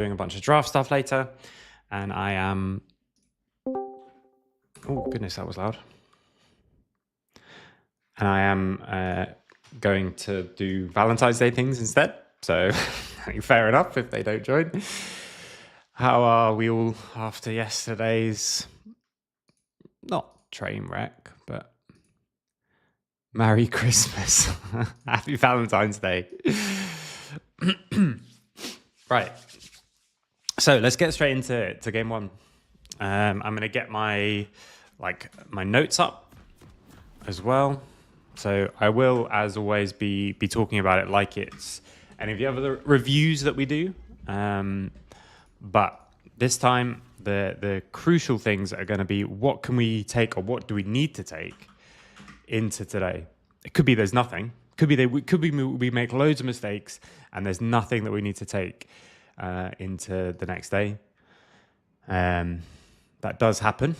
doing a bunch of draft stuff later, and I am... Oh, goodness, that was loud. And I am going to do Valentine's Day things instead. So fair enough if they don't join. How are we all after yesterday's, not train wreck, but Merry Christmas. Happy Valentine's Day. Right. So let's get straight into game one. I'm going to get my notes up as well. So I will, as always, be talking about it like it's any of the other reviews that we do. But this time, the crucial things are going to be what can we take or what do we need to take into today. It could be there's nothing. Could be we make loads of mistakes and there's nothing that we need to take into the next day. That does happen.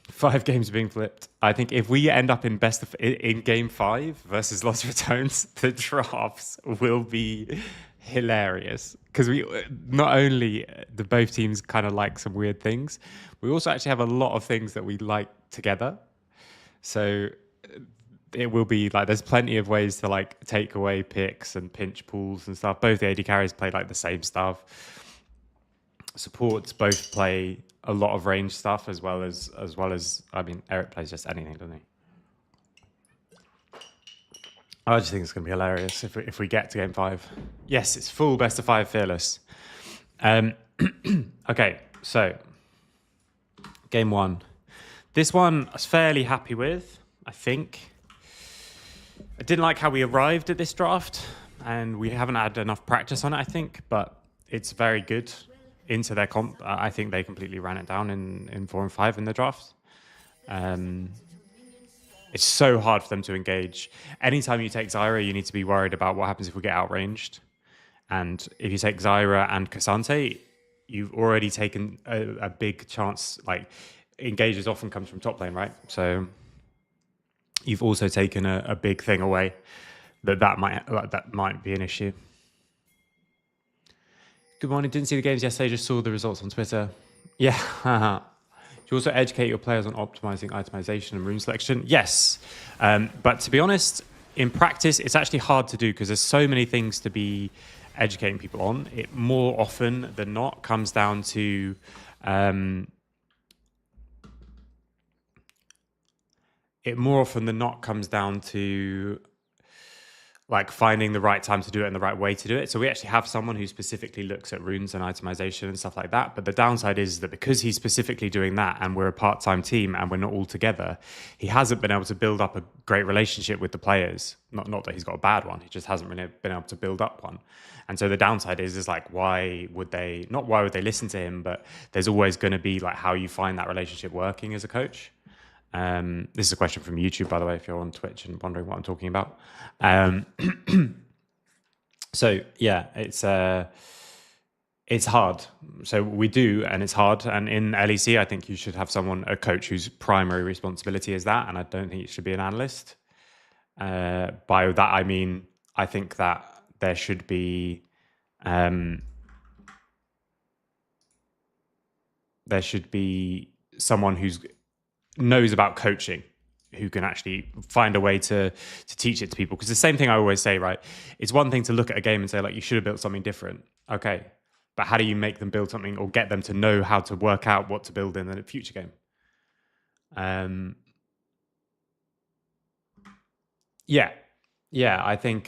5 games being flipped. I think if we end up in game 5 versus Lost Returns, the drafts will be hilarious because we not only do both teams kind of like some weird things, we also actually have a lot of things that we like together. So it will be like there's plenty of ways to like take away picks and pinch pools and stuff. Both the AD carries play like the same stuff. Supports both play a lot of range stuff as well as I mean, Eric plays just anything, doesn't he? I just think it's going to be hilarious if we get to game 5. Yes, it's full best of 5 fearless. Okay, so game 1. This one I was fairly happy with, I think. I didn't like how we arrived at this draft, and we haven't had enough practice on it, I think, but it's very good into their comp. I think they completely ran it down in 4 and 5 in the draft. It's so hard for them to engage. Anytime you take Zyra, you need to be worried about what happens if we get outranged. And if you take Zyra and Cassante, you've already taken a big chance. Like, engages often comes from top lane, right? So you've also taken a big thing away that might be an issue. Good morning. Didn't see the games yesterday, just saw the results on Twitter. Yeah. Do you also educate your players on optimizing itemization and rune selection? Yes. But to be honest, in practice, it's actually hard to do because there's so many things to be educating people on. It more often than not comes down to like finding the right time to do it and the right way to do it. So we actually have someone who specifically looks at runes and itemization and stuff like that. But the downside is that because he's specifically doing that and we're a part-time team and we're not all together, he hasn't been able to build up a great relationship with the players. Not that he's got a bad one. He just hasn't really been able to build up one. And so the downside is like, why would they listen to him? But there's always going to be like how you find that relationship working as a coach. This is a question from YouTube, by the way, if you're on Twitch and wondering what I'm talking about. So yeah, it's hard. So we do, and it's hard. And in LEC, I think you should have a coach whose primary responsibility is that. And I don't think it should be an analyst. By that, I mean, I think that there should be, someone who's knows about coaching, who can actually find a way to teach it to people. Because the same thing I always say, right? It's one thing to look at a game and say, like, you should have built something different. Okay. But how do you make them build something or get them to know how to work out what to build in a future game? Yeah, I think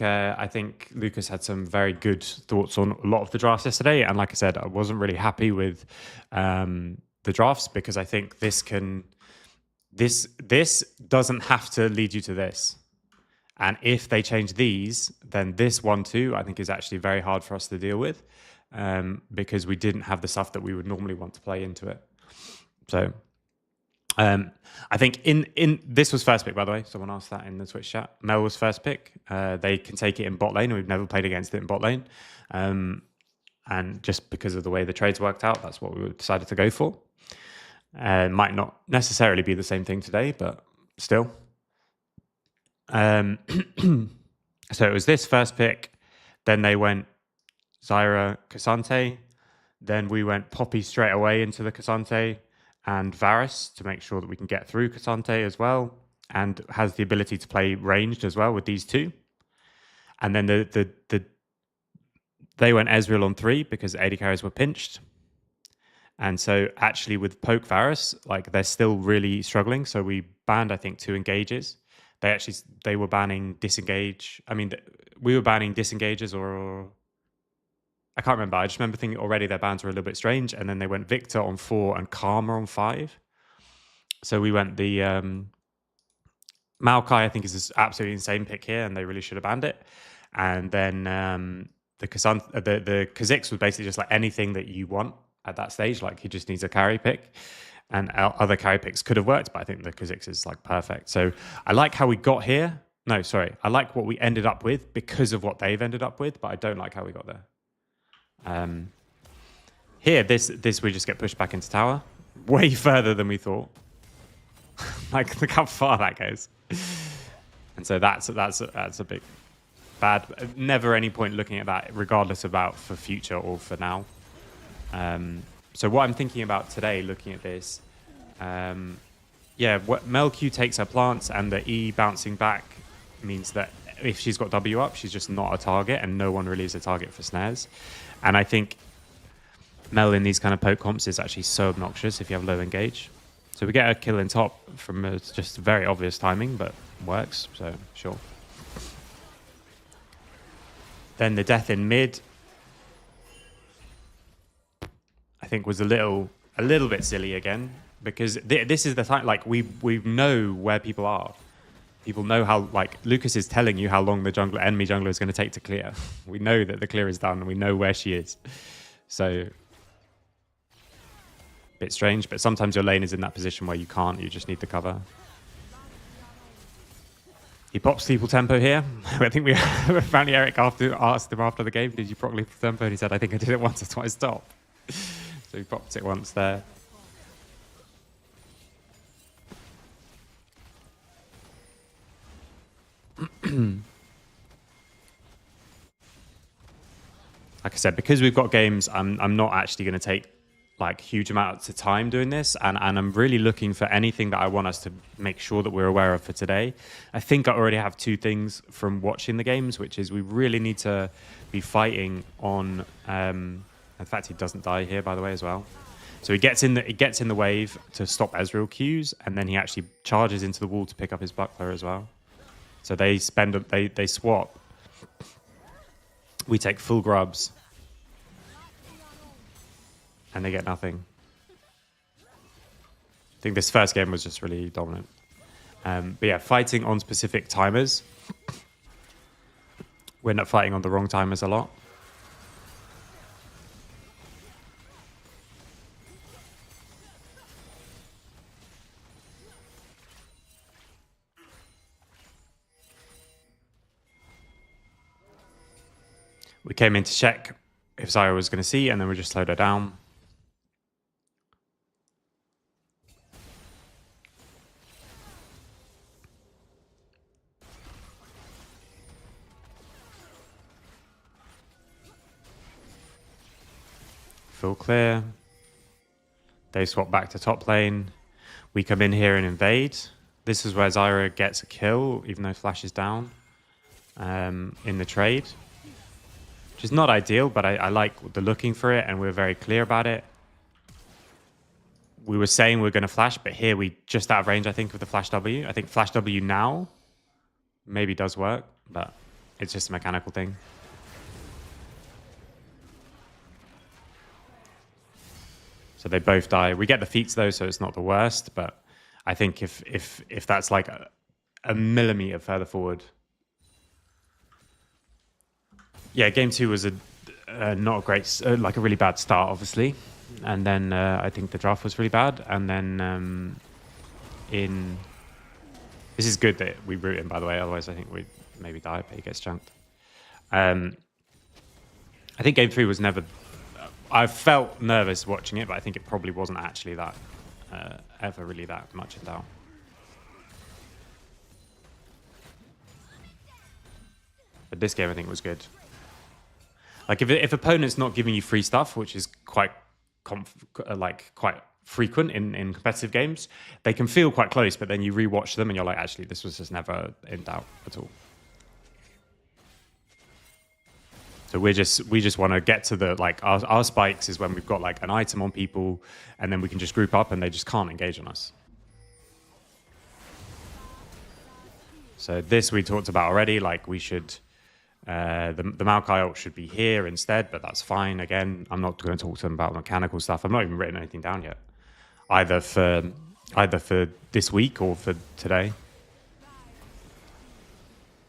Lucas had some very good thoughts on a lot of the drafts yesterday. And like I said, I wasn't really happy with the drafts because I think this doesn't have to lead you to this. And if they change these, then this one too, I think is actually very hard for us to deal with because we didn't have the stuff that we would normally want to play into it. So I think in this was first pick, by the way. Someone asked that in the Twitch chat. Mel was first pick. They can take it in bot lane. We've never played against it in bot lane. And just because of the way the trades worked out, that's what we decided to go for. Might not necessarily be the same thing today, but still. So it was this first pick. Then they went Zyra, Cassante. Then we went Poppy straight away into the Cassante and Varus to make sure that we can get through Cassante as well, and has the ability to play ranged as well with these two. And then they went Ezreal on 3 because AD carries were pinched. And so actually with Poke Varus, like they're still really struggling. So we banned, I think, 2 engages. They were banning disengage. I mean, we were banning disengages, or I can't remember. I just remember thinking already their bans were a little bit strange. And then they went Victor on 4 and Karma on 5. So we went the Maokai, I think, is this absolutely insane pick here, and they really should have banned it. And then the Kha'Zix was basically just like anything that you want at that stage. Like he just needs a carry pick, and other carry picks could have worked, but I think the Kha'Zix is like perfect. So I like how we got here. No, sorry, I like what we ended up with because of what they've ended up with, but I don't like how we got there. Here, this we just get pushed back into tower, way further than we thought. Like look how far that goes. And so that's a big bad. Never any point looking at that, regardless about for future or for now. So what I'm thinking about today, looking at this, what Mel Q takes her plants, and the E bouncing back means that if she's got W up, she's just not a target, and no one really is a target for snares. And I think Mel in these kind of poke comps is actually so obnoxious if you have low engage. So we get a kill in top from just very obvious timing, but works, so sure. Then the death in mid, I think, was a little bit silly again, because this is the time, like we know where people are. People know how, like Lucas is telling you how long the enemy jungler is going to take to clear. We know that the clear is done, and we know where she is. So bit strange, but sometimes your lane is in that position where you can't, you just need the cover. He pops Lethal Tempo here. I think apparently Eric asked him after the game, did you proc Lethal Tempo? And he said, I think I did it once or twice, stop. So he popped it once there. Like I said, because we've got games, I'm not actually going to take like huge amounts of time doing this, and I'm really looking for anything that I want us to make sure that we're aware of for today. I think I already have 2 things from watching the games, which is we really need to be fighting on in fact, he doesn't die here, by the way, as well. So he gets in the wave to stop Ezreal Qs, and then he actually charges into the wall to pick up his buckler as well. So they swap. We take full grubs, and they get nothing. I think this first game was just really dominant. But yeah, fighting on specific timers. We end up fighting on the wrong timers a lot. We came in to check if Zyra was going to see, and then we just slowed her down. Full clear. They swap back to top lane. We come in here and invade. This is where Zyra gets a kill, even though Flash is down in the trade. Which is not ideal, but I like the looking for it, and we're very clear about it. We were saying we're going to flash, but here we just out of range, I think, of the Flash W. I think Flash W now maybe does work, but it's just a mechanical thing. So they both die. We get the feats though, so it's not the worst, but I think if that's like a millimeter further forward. Yeah, game 2 was not a great, like a really bad start, obviously. And then I think the draft was really bad. And then this is good that we root him, by the way. Otherwise, I think we'd maybe die, but he gets chunked. I think game 3 was never... I felt nervous watching it, but I think it probably wasn't actually that ever really that much in doubt. But this game, I think, was good. Like if opponent's not giving you free stuff, which is quite quite frequent in competitive games, they can feel quite close, but then you rewatch them and you're like, actually, this was just never in doubt at all. So we just want to get to the like our spikes is when we've got like an item on people, and then we can just group up and they just can't engage on us. So this we talked about already. Like we should, the Maokai ult should be here instead, but that's fine. Again, I'm not going to talk to them about mechanical stuff. I've not even written anything down yet, either for this week or for today.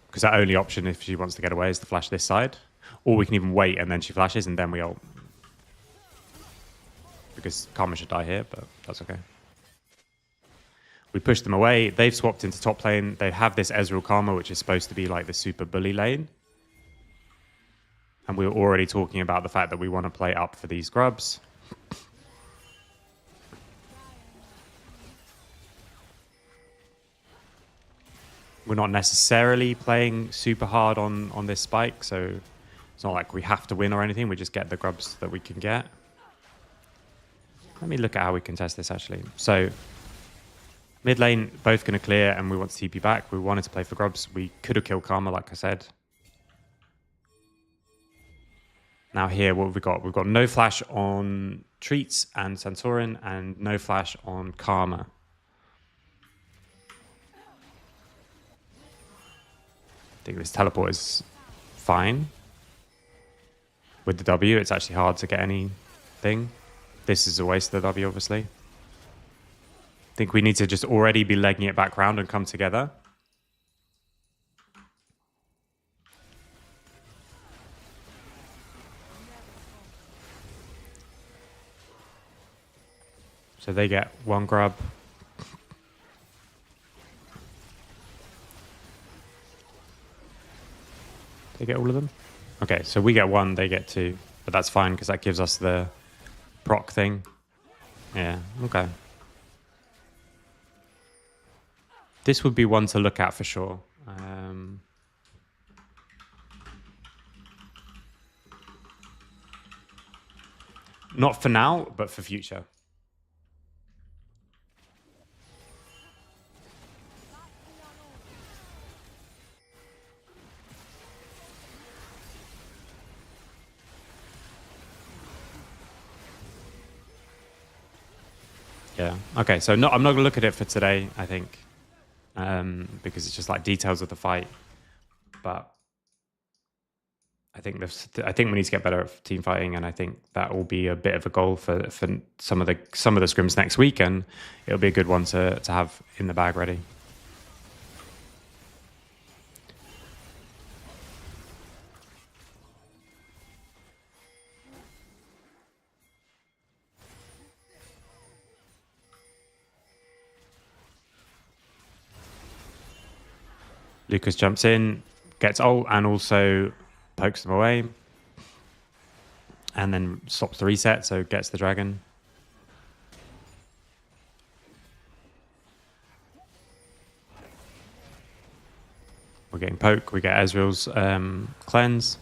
Because our only option if she wants to get away is to flash this side. Or we can even wait and then she flashes and then we ult. Because Karma should die here, but that's okay. We push them away. They've swapped into top lane. They have this Ezreal Karma, which is supposed to be like the super bully lane. And we were already talking about the fact that we want to play up for these grubs. We're not necessarily playing super hard on this spike, so it's not like we have to win or anything. We just get the grubs that we can get. Let me look at how we contest this, actually. So mid lane, both going to clear, and we want to TP back. We wanted to play for grubs. We could have killed Karma, like I said. Now here, what have we got? We've got no flash on Treats and Santorin, and no flash on Karma. I think this teleport is fine. With the W, it's actually hard to get anything. This is a waste of the W, obviously. I think we need to just already be legging it back round and come together. So they get one grub. They get all of them? Okay, so we get one, they get two. But that's fine, because that gives us the proc thing. Yeah, okay. This would be one to look at for sure. Not for now, but for future. Yeah. Okay. So I'm not going to look at it for today, I think, because it's just like details of the fight. But I think we need to get better at team fighting, and I think that will be a bit of a goal for some of the scrims next week, and it'll be a good one to have in the bag ready. Lucas jumps in, gets ult, and also pokes them away. And then stops the reset, so gets the dragon. We're getting poke, we get Ezreal's cleanse.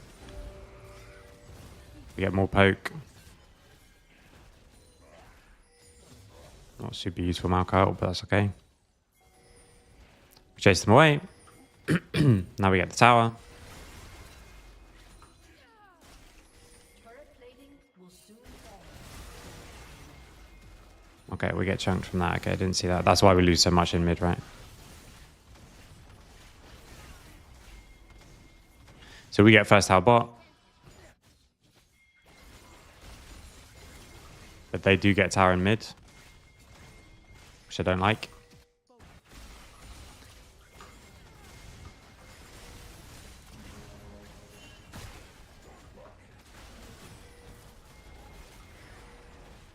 We get more poke. Not super useful Maokai ult, but that's okay. We chase them away. Now we get the tower. Okay, we get chunked from that. Okay, I didn't see that. That's why we lose so much in mid, right? So we get first tower bot. But they do get tower in mid, which I don't like.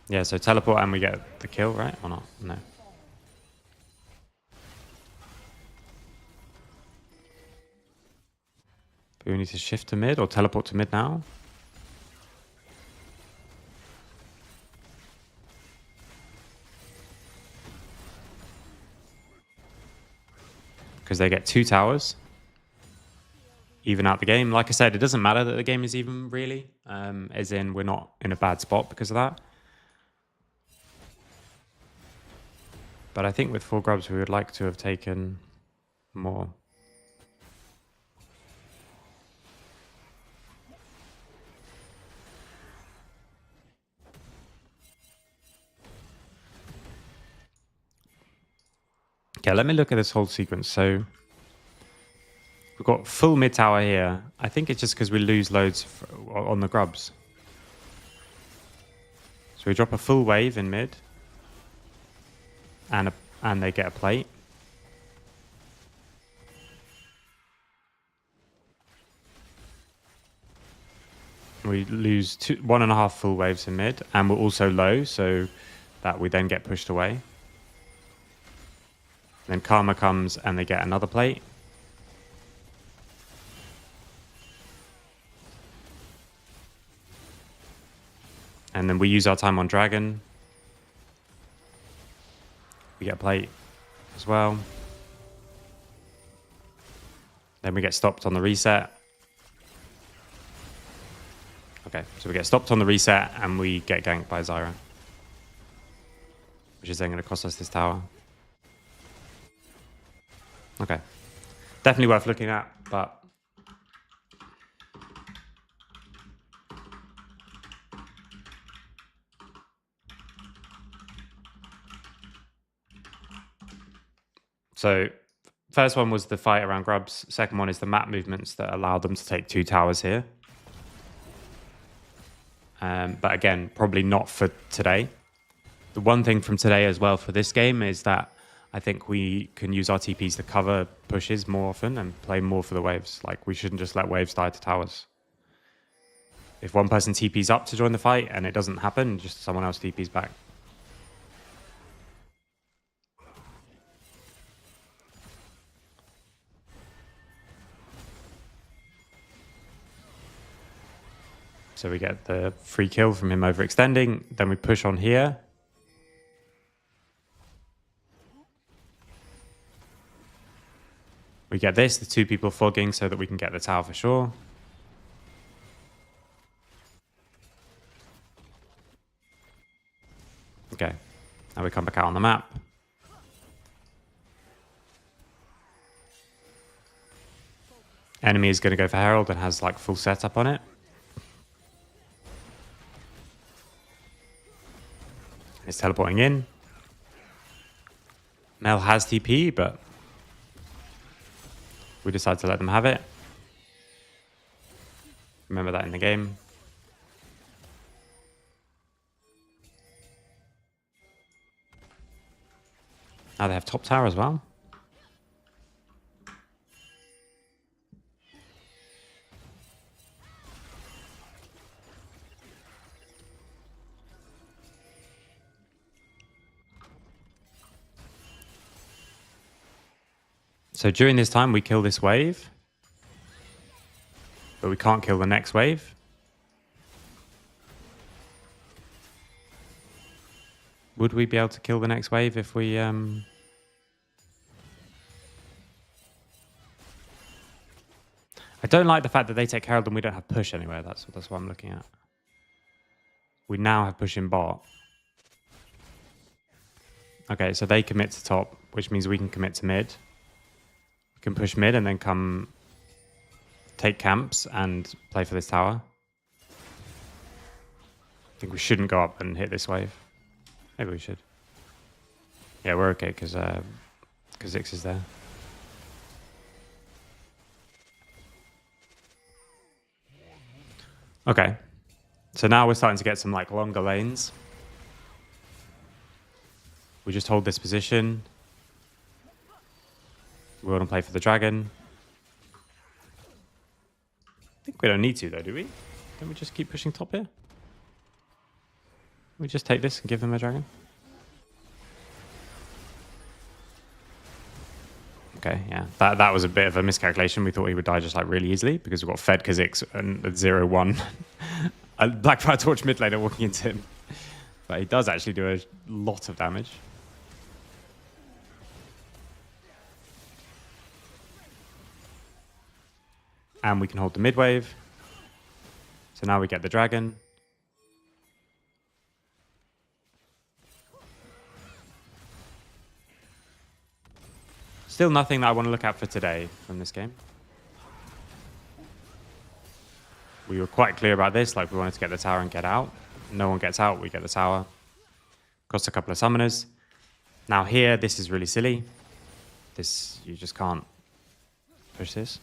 Yeah, so teleport and we get the kill, right? Or not? No. Do we need to shift to mid or teleport to mid now? Because they get 2 towers. even out the game. Like I said, it doesn't matter that the game is even, really. As in, we're not in a bad spot because of that. But I think with 4 grubs, we would like to have taken more. Okay, let me look at this whole sequence. So we've got full mid tower here. I think it's just because we lose loads on the grubs. So we drop a full wave in mid. And they get a plate. We lose 1.5 full waves in mid, and we're also low, so that we then get pushed away. Then Karma comes and they get another plate. And then we use our time on Dragon. We get a plate as well. Then we get stopped on the reset. Okay, so we get stopped on the reset and we get ganked by Zyra, which is then going to cost us this tower. Okay. Definitely worth looking at, but... So, first one was the fight around grubs. Second one is the map movements that allow them to take 2 towers here. But again, probably not for today. The one thing from today as well for this game is that I think we can use our TPs to cover pushes more often and play more for the waves. Like, we shouldn't just let waves die to towers. If one person TPs up to join the fight and it doesn't happen, just someone else TPs back. So we get the free kill from him overextending. Then we push on here. We get this, the 2 people fogging so that we can get the tower for sure. Okay, now we come back out on the map. Enemy is going to go for Herald and has like full setup on it. It's teleporting in. Mel has TP, but we decide to let them have it. Remember that in the game. Now they have top tower as well. So during this time, we kill this wave. But we can't kill the next wave. Would we be able to kill the next wave if we... I don't like the fact that they take Herald and we don't have push anywhere. That's what I'm looking at. We now have push in bot. Okay, so they commit to top, which means we can commit to mid. We can push mid and then come take camps and play for this tower. I think we shouldn't go up and hit this wave. Maybe we should. Yeah, we're okay because Zix is there. Okay. So now we're starting to get some like longer lanes. We just hold this position. We want to play for the dragon. I think we don't need to though, do we? Don't we just keep pushing top here? We just take this and give them a dragon. Okay, yeah. That was a bit of a miscalculation. We thought he would die just like really easily because we've got Fed Kha'Zix and 0-1. A Blackfire Torch mid laner walking into him. But he does actually do a lot of damage. And we can hold the mid wave. So now we get the dragon. Still nothing that I want to look at for today from this game. We were quite clear about this, like we wanted to get the tower and get out. No one gets out, we get the tower. Cost a couple of summoners. Now here, this is really silly. This, you just can't push this.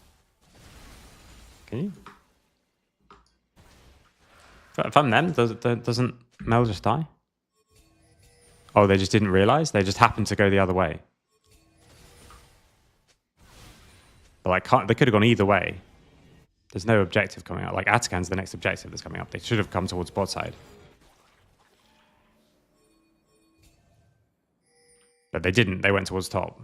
Can you? If I'm them, doesn't Mel just die? Oh, they just didn't realize? They just happened to go the other way. But like, they could have gone either way. There's no objective coming up. Like, Atakan's the next objective that's coming up. They should have come towards bot side. But they didn't. They went towards top.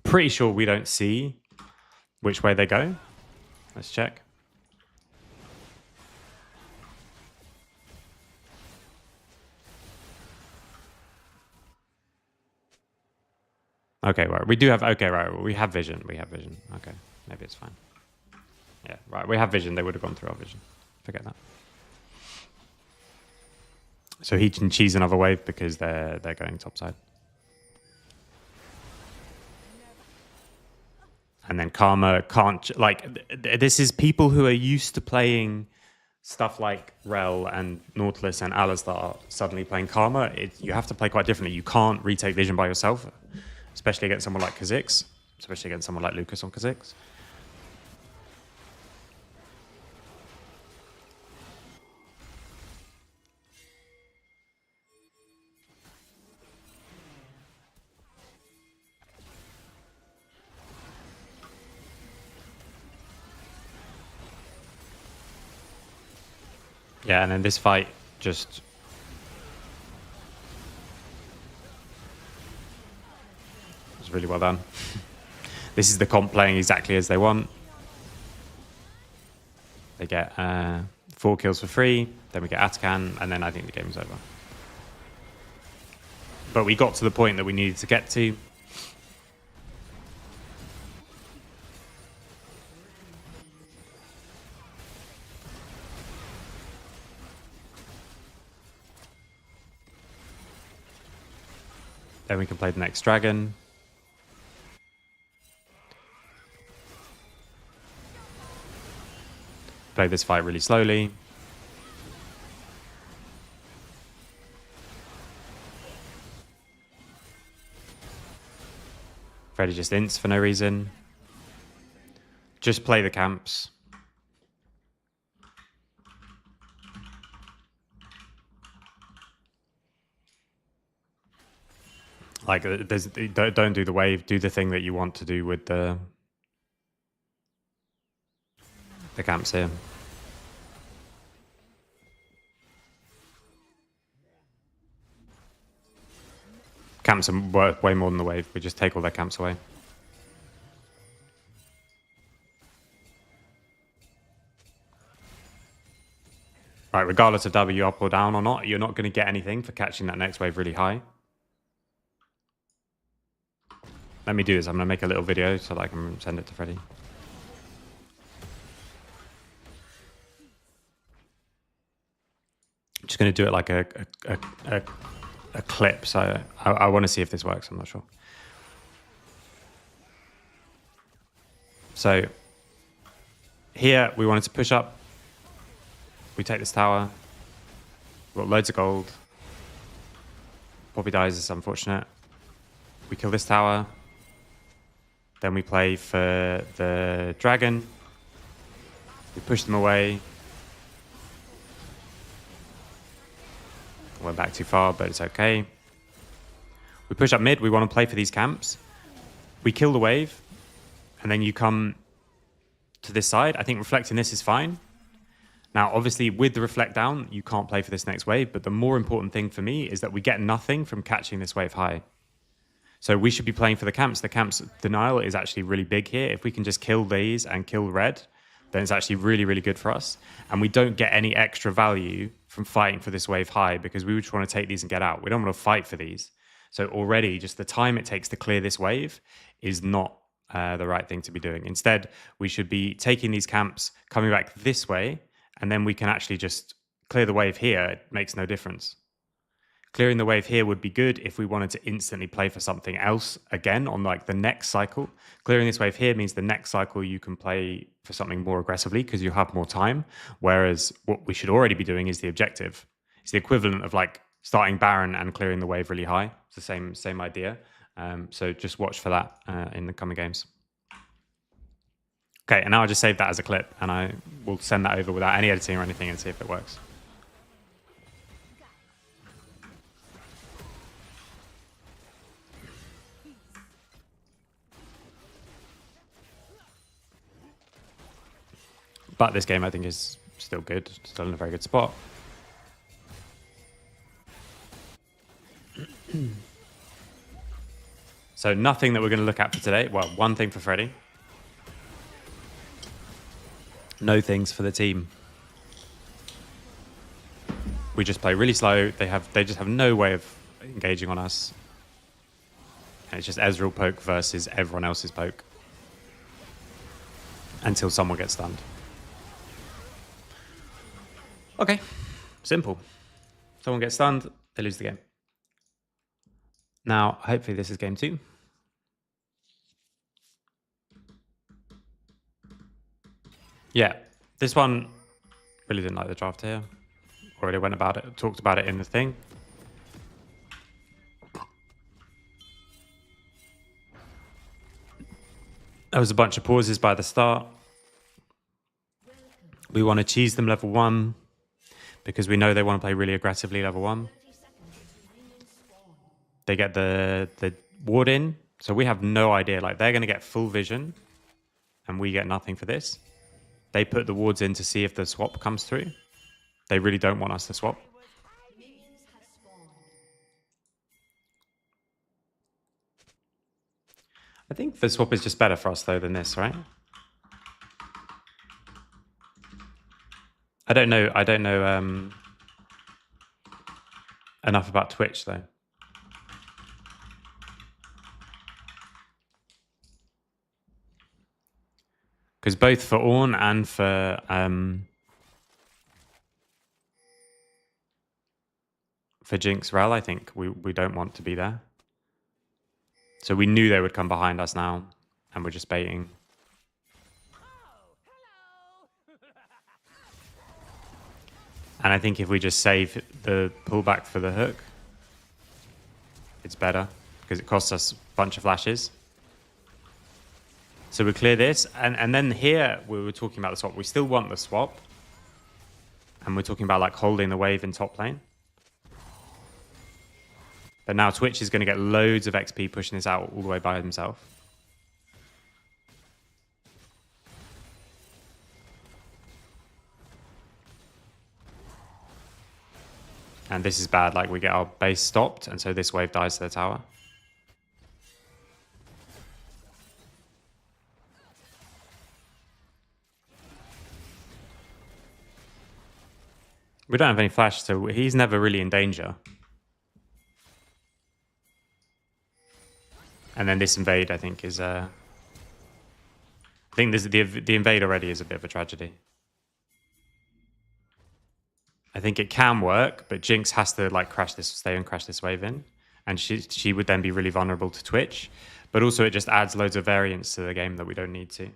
Pretty sure we don't see which way they go. Let's check. Okay, right. We do have... Okay, right. We have vision. We have vision. Okay. Maybe it's fine. Yeah, right. We have vision. They would have gone through our vision. Forget that. So he can cheese another wave because they're going topside. And then Karma can't... Like, this is people who are used to playing stuff like Rel and Nautilus and Alistar suddenly playing Karma. You have to play quite differently. You can't retake vision by yourself, especially against someone like Kha'Zix, especially against someone like Lucas on Kha'Zix. Yeah, and then this fight just... was really well done. This is the comp playing exactly as they want. They get 4 kills for free, then we get Atakan, and then I think the game's over. But we got to the point that we needed to get to. Then we can play the next dragon. Play this fight really slowly. Freddy just ints for no reason. Just play the camps. Like, don't do the wave. Do the thing that you want to do with the camps here. Camps are worth way more than the wave. We just take all their camps away. Right, regardless of W up or down or not, you're not going to get anything for catching that next wave really high. Let me do this. I'm going to make a little video so that I can send it to Freddy. I'm just going to do it like a clip. So I want to see if this works. I'm not sure. So here we wanted to push up. We take this tower. We've got loads of gold. Poppy dies. It's unfortunate. We kill this tower. Then we play for the dragon. We push them away. Went back too far, but it's okay. We push up mid. We want to play for these camps. We kill the wave. And then you come to this side. I think reflecting this is fine. Now, obviously, with the reflect down, you can't play for this next wave. But the more important thing for me is that we get nothing from catching this wave high. So we should be playing for the camps. The camps denial is actually really big here. If we can just kill these and kill red, then it's actually really, really good for us. And we don't get any extra value from fighting for this wave high because we just want to take these and get out. We don't want to fight for these. So already just the time it takes to clear this wave is not the right thing to be doing. Instead, we should be taking these camps, coming back this way, and then we can actually just clear the wave here. It makes no difference. Clearing the wave here would be good if we wanted to instantly play for something else again on like the next cycle. Clearing this wave here means the next cycle you can play for something more aggressively because you have more time. Whereas what we should already be doing is the objective. It's the equivalent of like starting Baron and clearing the wave really high. It's the same idea. So just watch for that in the coming games. Okay, and now I just saved that as a clip and I will send that over without any editing or anything and see if it works. But this game, I think, is still good. Still in a very good spot. So nothing that we're going to look at for today. Well, one thing for Freddy. No things for the team. We just play really slow. They just have no way of engaging on us. And it's just Ezreal poke versus everyone else's poke. Until someone gets stunned. Okay, simple. Someone gets stunned, they lose the game. Now, hopefully this is game 2. Yeah, this one really didn't like the draft here. Already went about it, talked about it in the thing. There was a bunch of pauses by the start. We want to cheese them level 1. Because we know they want to play really aggressively level 1. They get the ward in. So we have no idea. Like, they're going to get full vision. And we get nothing for this. They put the wards in to see if the swap comes through. They really don't want us to swap. I think the swap is just better for us, though, than this, right? I don't know enough about Twitch, though. Because both for Ornn and for Jinx Rel, I think we don't want to be there. So we knew they would come behind us now, and we're just baiting. And I think if we just save the pullback for the hook, it's better because it costs us a bunch of flashes. So we clear this. And then here we were talking about the swap. We still want the swap. And we're talking about like holding the wave in top lane. But now Twitch is going to get loads of XP pushing this out all the way by himself. And this is bad, like we get our base stopped, and so this wave dies to the tower. We don't have any flash, so he's never really in danger. And then this invade, I think, is... I think this, the invade already is a bit of a tragedy. I think it can work, but Jinx has to like stay and crash this wave in. And she would then be really vulnerable to Twitch. But also it just adds loads of variance to the game that we don't need to.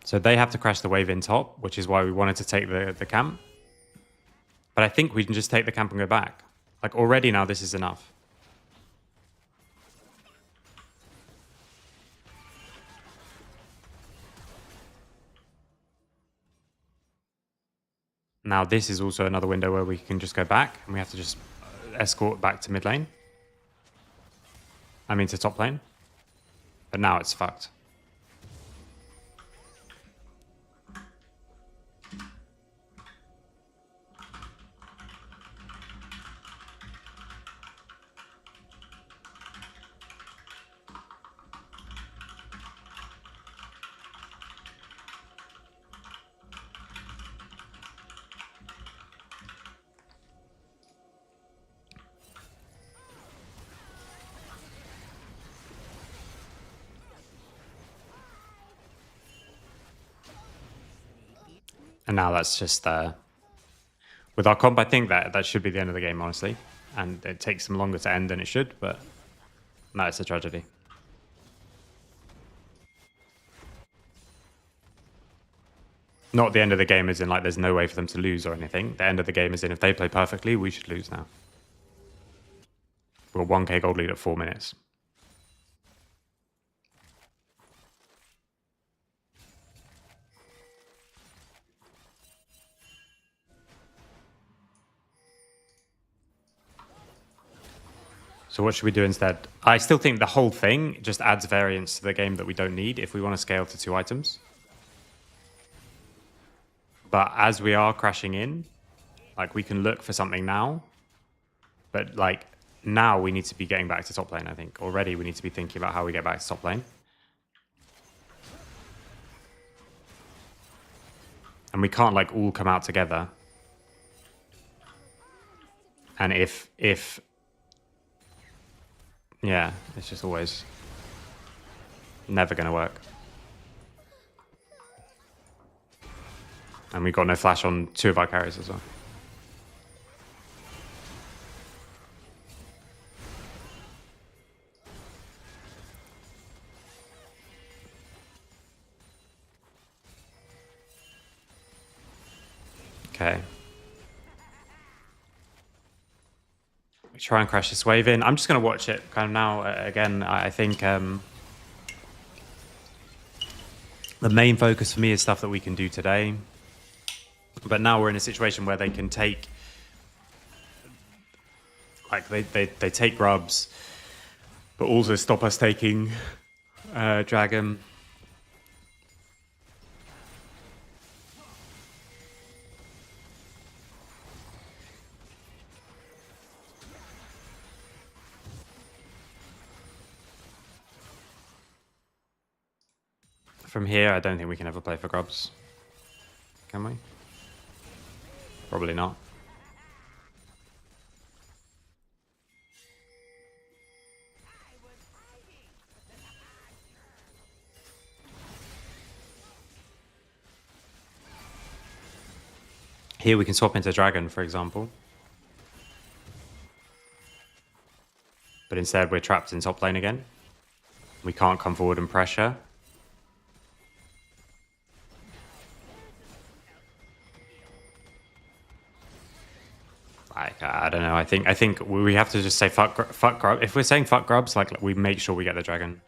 So they have to crash the wave in top, which is why we wanted to take the camp. But I think we can just take the camp and go back. Like already now this is enough. Now this is also another window where we can just go back and we have to just escort back to mid lane. I mean to top lane. But now it's fucked. And now that's just with our comp. I think that should be the end of the game, honestly. And it takes them longer to end than it should, but no, it's a tragedy. Not the end of the game as in like there's no way for them to lose or anything. The end of the game is in if they play perfectly, we should lose now. We're 1k gold lead at 4 minutes. So what should we do instead? I still think the whole thing just adds variance to the game that we don't need if we want to scale to 2 items. But as we are crashing in, like we can look for something now. But like now we need to be getting back to top lane, I think. Already we need to be thinking about how we get back to top lane. And we can't like all come out together. And if yeah, it's just always never going to work. And we got no flash on 2 of our carries as well. Okay. We try and crash this wave in. I'm just going to watch it kind of now. Again, I think the main focus for me is stuff that we can do today. But now we're in a situation where they can take, like they take grubs, but also stop us taking dragon. From here, I don't think we can ever play for grubs. Can we? Probably not. Here we can swap into dragon, for example. But instead we're trapped in top lane again. We can't come forward and pressure. I don't know. I think we have to just say fuck grub. If we're saying fuck grubs, like we make sure we get the dragon.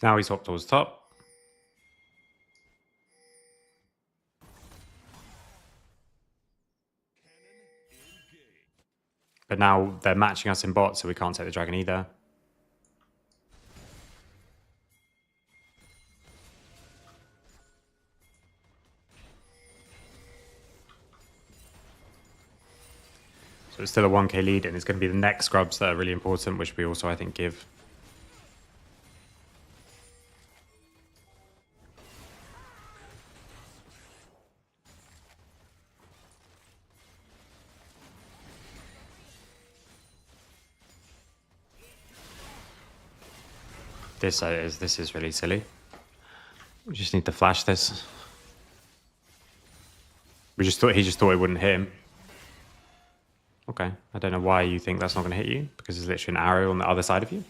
Now we swap towards top. But now they're matching us in bot, so we can't take the dragon either. So it's still a 1k lead, and it's going to be the next scrubs that are really important, which we also, I think, give. This is really silly. We just need to flash this. He just thought it wouldn't hit him. Okay, I don't know why you think that's not going to hit you, because there's literally an arrow on the other side of you.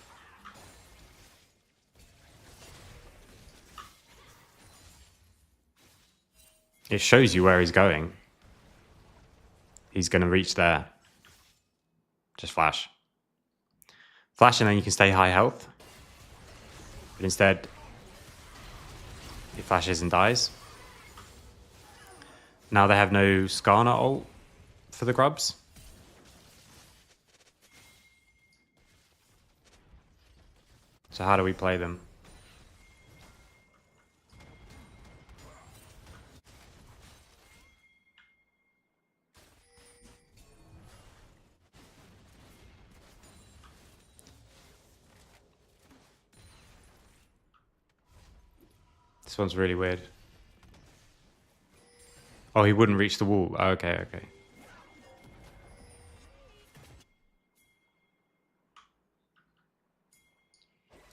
It shows you where he's going. He's going to reach there. Just flash. Flash and then you can stay high health. But instead, he flashes and dies. Now they have no Skarner ult for the grubs. So how do we play them? This one's really weird. Oh, he wouldn't reach the wall. Oh, okay, okay.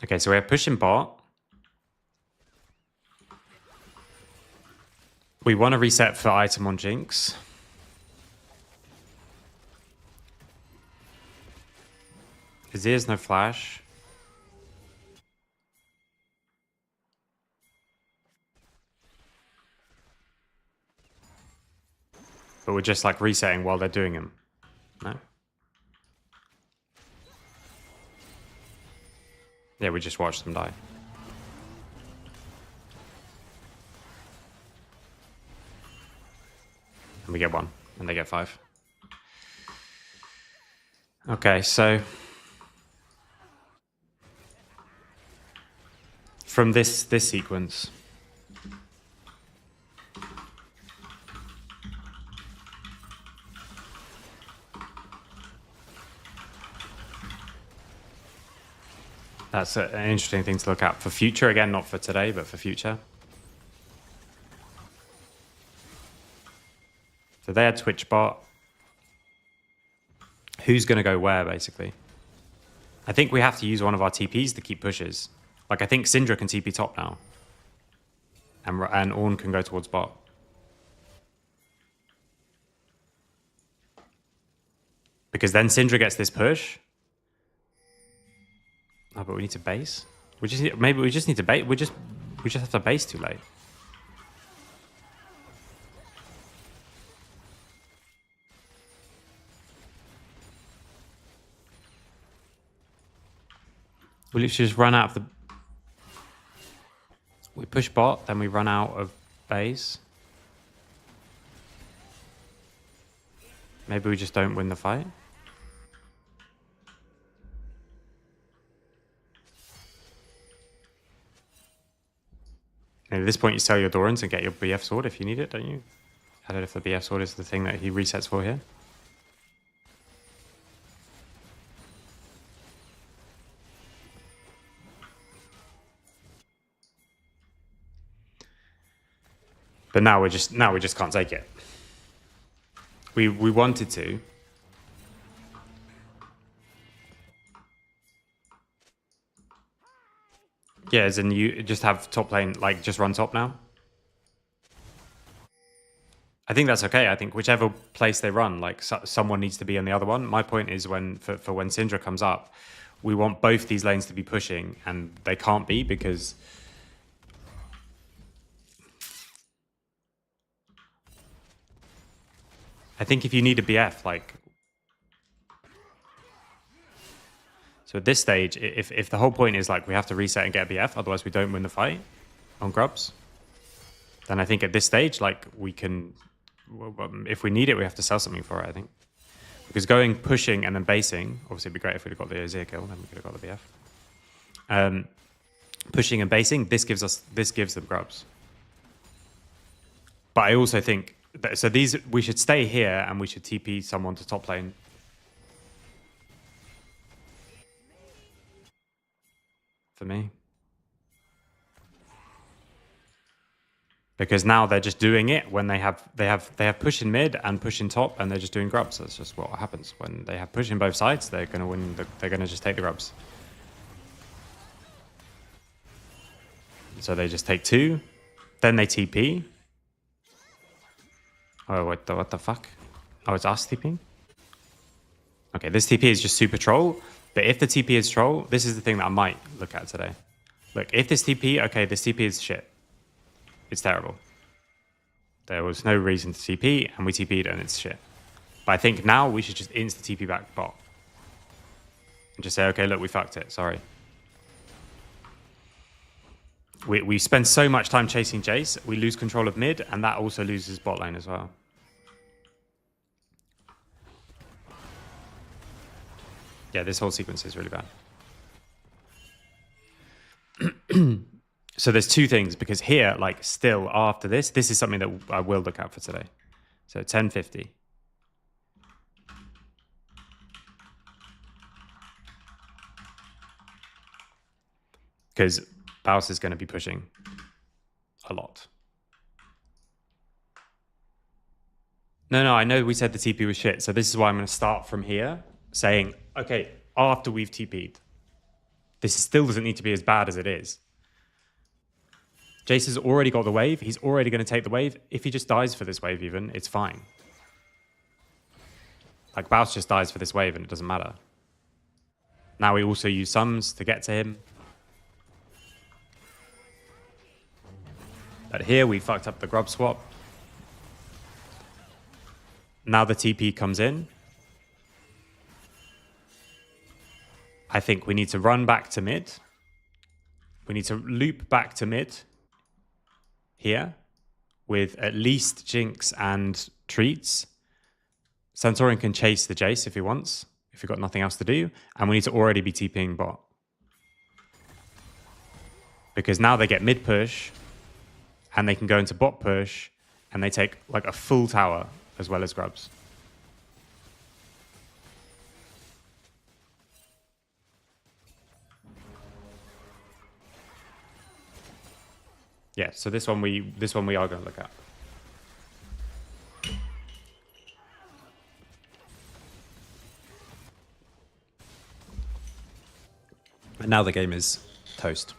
Okay, so we're pushing bot. We want to reset for item on Jinx. Azir's no flash. But we're just like resetting while they're doing them. No? Yeah, we just watch them die. And we get 1, and they get 5. Okay, so from this sequence, that's an interesting thing to look at for future. Again, not for today, but for future. So they had Twitch bot. Who's going to go where, basically? I think we have to use one of our TPs to keep pushes. Like, I think Syndra can TP top now. And Ornn can go towards bot. Because then Syndra gets this push. Oh, but we need to base? Maybe we just need to base. We just have to base too late. We literally just run out of the... We push bot, then we run out of base. Maybe we just don't win the fight. And at this point, you sell your Dorans and get your BF sword if you need it, don't you? I don't know if the BF sword is the thing that he resets for here. But now we just can't take it. We wanted to. Yeah, as in you just have top lane, like just run top now. I think that's okay. I think whichever place they run, like someone needs to be on the other one. My point is for when Syndra comes up, we want both these lanes to be pushing, and they can't be because I think if you need a BF, like... So at this stage, if the whole point is like we have to reset and get a BF, otherwise we don't win the fight on grubs, then I think at this stage, like we can... If we need it, we have to sell something for it, I think. Because going, pushing, and then basing, obviously it'd be great if we'd have got the Azir kill, then we could have got the BF. Pushing and basing, this gives them grubs. But I also think... So we should stay here and we should TP someone to top lane. For me. Because now they're just doing it when they have push in mid and push in top, and they're just doing grubs. That's just what happens when they have push in both sides. They're gonna win. They're gonna just take the grubs. So they just take 2. Then they TP. Oh, what the fuck? Oh, it's us TPing? Okay, this TP is just super troll. But if the TP is troll, this is the thing that I might look at today. Look, if this TP, okay, this TP is shit. It's terrible. There was no reason to TP, and we TP'd, and it's shit. But I think now we should just insta-TP back bot. And just say, okay, look, we fucked it. Sorry. We spend so much time chasing Jace, we lose control of mid, and that also loses bot lane as well. Yeah, this whole sequence is really bad. So there's 2 things, because here, like, still after this is something that I will look at for today. So 1050. Because Baus is going to be pushing a lot. No, I know we said the TP was shit. So this is why I'm going to start from here, saying, okay, after we've TP'd, this still doesn't need to be as bad as it is. Jace has already got the wave. He's already going to take the wave. If he just dies for this wave even, it's fine. Like, Baus just dies for this wave and it doesn't matter. Now we also use sums to get to him. But here we fucked up the grub swap. Now the TP comes in. I think we need to run back to mid. We need to loop back to mid here with at least Jinx and Treats. Centaurian can chase the Jace if he wants, if we've got nothing else to do. And we need to already be TPing bot. Because now they get mid push and they can go into bot push and they take like a full tower as well as grubs. Yeah, so this one we are going to look at. And now the game is toast.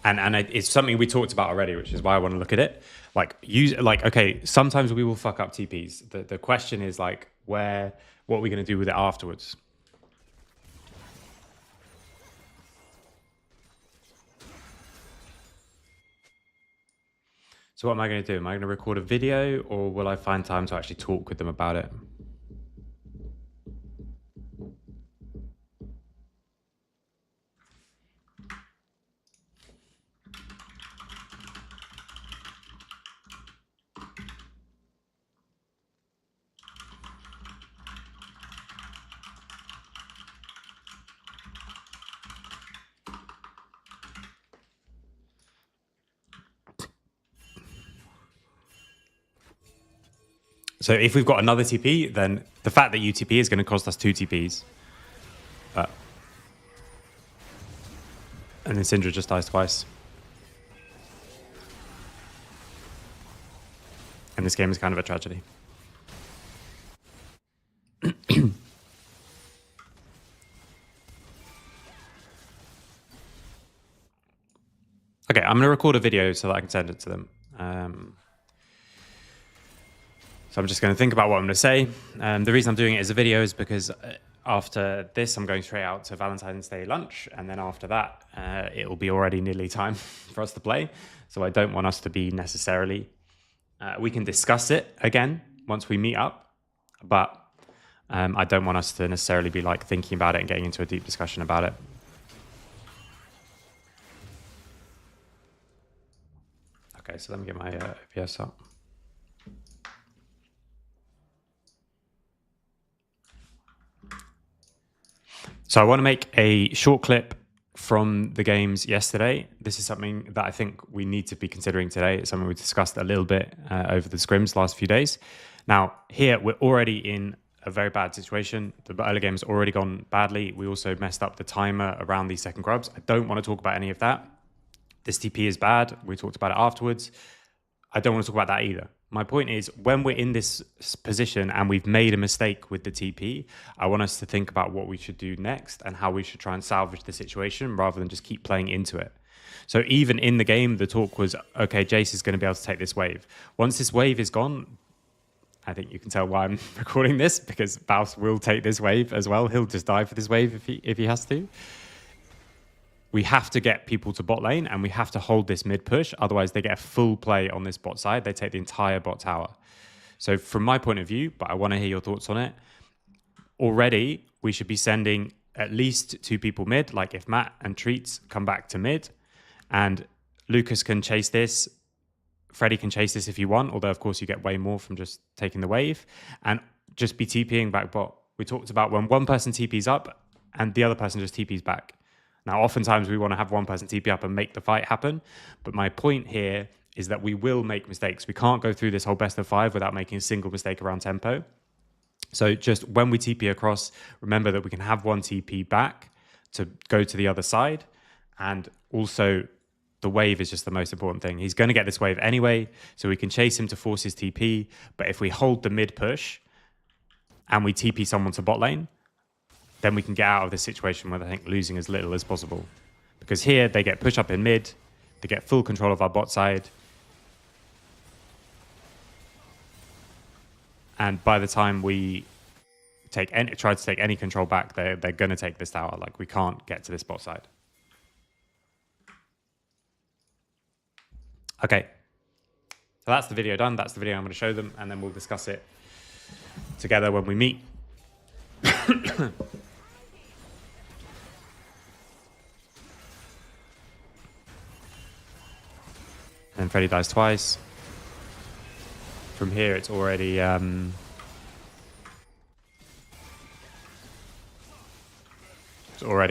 And it's something we talked about already, which is why I want to look at it. Okay, sometimes we will fuck up TPs. The question is like, what are we going to do with it afterwards? So what am I going to do? Am I going to record a video, or will I find time to actually talk with them about it? So if we've got another TP, then the fact that you TP is going to cost us 2 TPs. And then Syndra just dies twice. And this game is kind of a tragedy. Okay, I'm going to record a video so that I can send it to them. So I'm just going to think about what I'm going to say. The reason I'm doing it as a video is because after this, I'm going straight out to Valentine's Day lunch. And then after that, it will be already nearly time for us to play. So I don't want us to be necessarily... we can discuss it again once we meet up. But I don't want us to necessarily be like thinking about it and getting into a deep discussion about it. Okay, so let me get my OBS up. So I want to make a short clip from the games yesterday. This is something that I think we need to be considering today. It's something we discussed a little bit over the scrims the last few days. Now, here we're already in a very bad situation. The early game has already gone badly. We also messed up the timer around these second grubs. I don't want to talk about any of that. This TP is bad. We talked about it afterwards. I don't want to talk about that either. My point is, when we're in this position and we've made a mistake with the TP, I want us to think about what we should do next and how we should try and salvage the situation rather than just keep playing into it. So even in the game, the talk was, okay, Jace is going to be able to take this wave. Once this wave is gone, I think you can tell why I'm recording this, because Baus will take this wave as well. He'll just die for this wave if he has to. We have to get people to bot lane and we have to hold this mid push. Otherwise, they get a full play on this bot side. They take the entire bot tower. So from my point of view, but I want to hear your thoughts on it. Already, we should be sending at least 2 people mid. Like if Matt and Treats come back to mid and Lucas can chase this, Freddy can chase this if you want. Although, of course, you get way more from just taking the wave and just be TPing back bot. We talked about when one person TPs up and the other person just TPs back. Now, oftentimes we want to have one person TP up and make the fight happen. But my point here is that we will make mistakes. We can't go through this whole best of 5 without making a single mistake around tempo. So just when we TP across, remember that we can have one TP back to go to the other side. And also the wave is just the most important thing. He's going to get this wave anyway, so we can chase him to force his TP. But if we hold the mid push and we TP someone to bot lane, then we can get out of this situation with, I think, losing as little as possible. Because here, they get push up in mid, they get full control of our bot side. And by the time we try to take any control back, they're going to take this tower. Like, we can't get to this bot side. Okay. So that's the video done. That's the video I'm going to show them, and then we'll discuss it together when we meet. And Freddy dies twice. From here, it's already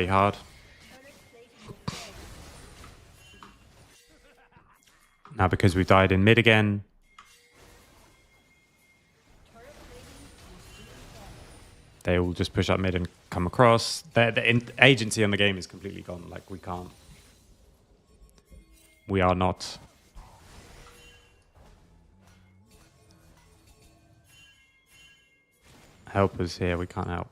hard. Now, because we've died in mid again, they will just push up mid and come across. The agency on the game is completely gone. Like, we can't. We are not. Help us here, we can't help.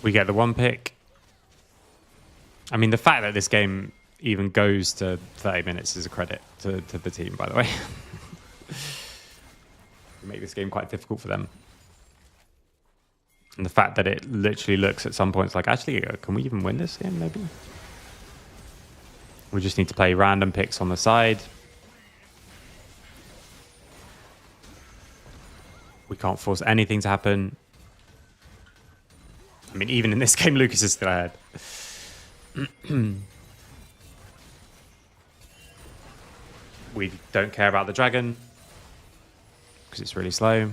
We get the 1 pick. I mean, the fact that this game even goes to 30 minutes is a credit to the team, by the way. We make this game quite difficult for them. And the fact that it literally looks at some points like, actually, can we even win this game, maybe? We just need to play random picks on the side. We can't force anything to happen. I mean, even in this game, Lucas is still ahead. We don't care about the dragon because it's really slow.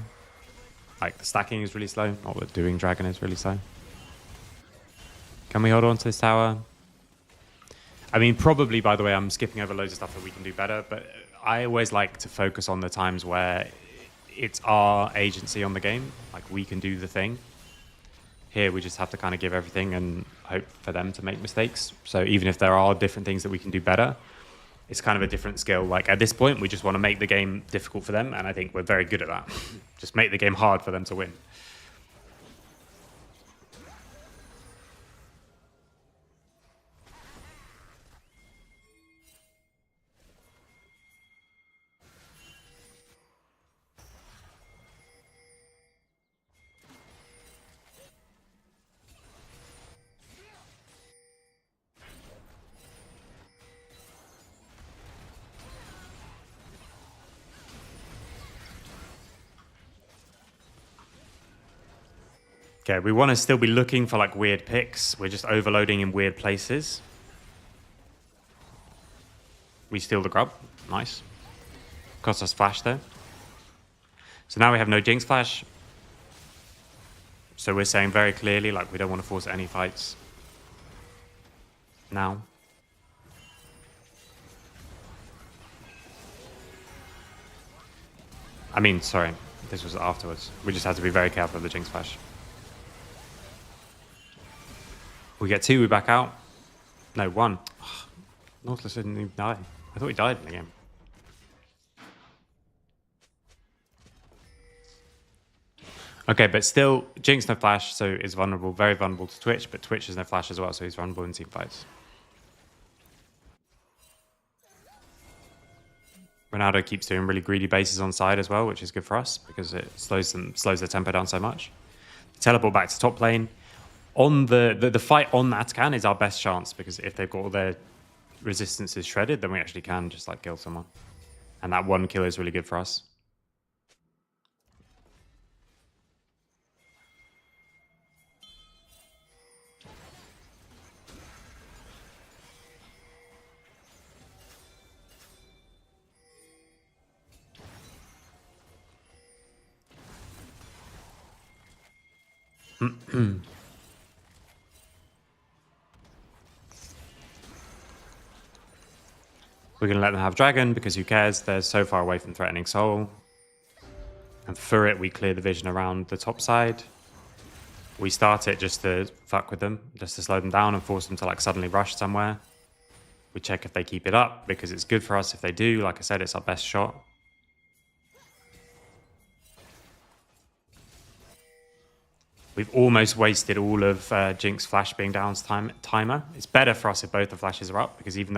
Like, the stacking is really slow. Not the doing dragon is really slow. Can we hold on to this tower? I mean, probably, by the way, I'm skipping over loads of stuff that we can do better, but I always like to focus on the times where it's our agency on the game. Like, we can do the thing. Here, we just have to kind of give everything and hope for them to make mistakes. So even if there are different things that we can do better, it's kind of a different skill. Like, at this point, we just want to make the game difficult for them, and I think we're very good at that. Just make the game hard for them to win. Okay, we want to still be looking for like weird picks. We're just overloading in weird places. We steal the grub. Nice. Cost us flash though. So now we have no Jinx flash. So we're saying very clearly, like, we don't want to force any fights now. I mean, sorry, this was afterwards. We just had to be very careful of the Jinx Flash. We get 2, we back out. No, 1. Nautilus didn't even die. I thought he died in the game. Okay, but still, Jinx no flash, so is vulnerable, very vulnerable to Twitch, but Twitch has no flash as well, so he's vulnerable in team fights. Ronaldo keeps doing really greedy bases on side as well, which is good for us because it slows their tempo down so much. Teleport back to top lane. On the fight on Atcan is our best chance because if they've got all their resistances shredded, then we actually can just like kill someone. And that 1 kill is really good for us. We're going to let them have Dragon because who cares? They're so far away from threatening Soul. And for it, we clear the vision around the top side. We start it just to fuck with them, just to slow them down and force them to like suddenly rush somewhere. We check if they keep it up because it's good for us if they do. Like I said, it's our best shot. We've almost wasted all of Jinx Flash being down's timer. It's better for us if both the flashes are up because even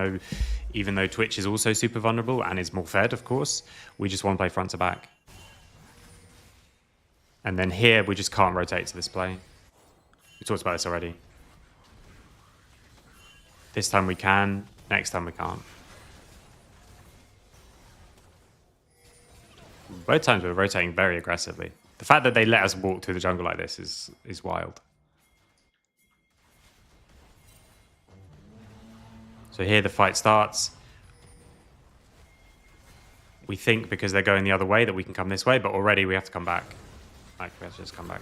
though Twitch is also super vulnerable and is more fed, of course, we just want to play front to back. And then here, we just can't rotate to this play. We talked about this already. This time we can, next time we can't. Both times we're rotating very aggressively. The fact that they let us walk through the jungle like this is wild. So here the fight starts. We think because they're going the other way that we can come this way, but already we have to come back. Like, we have to just come back.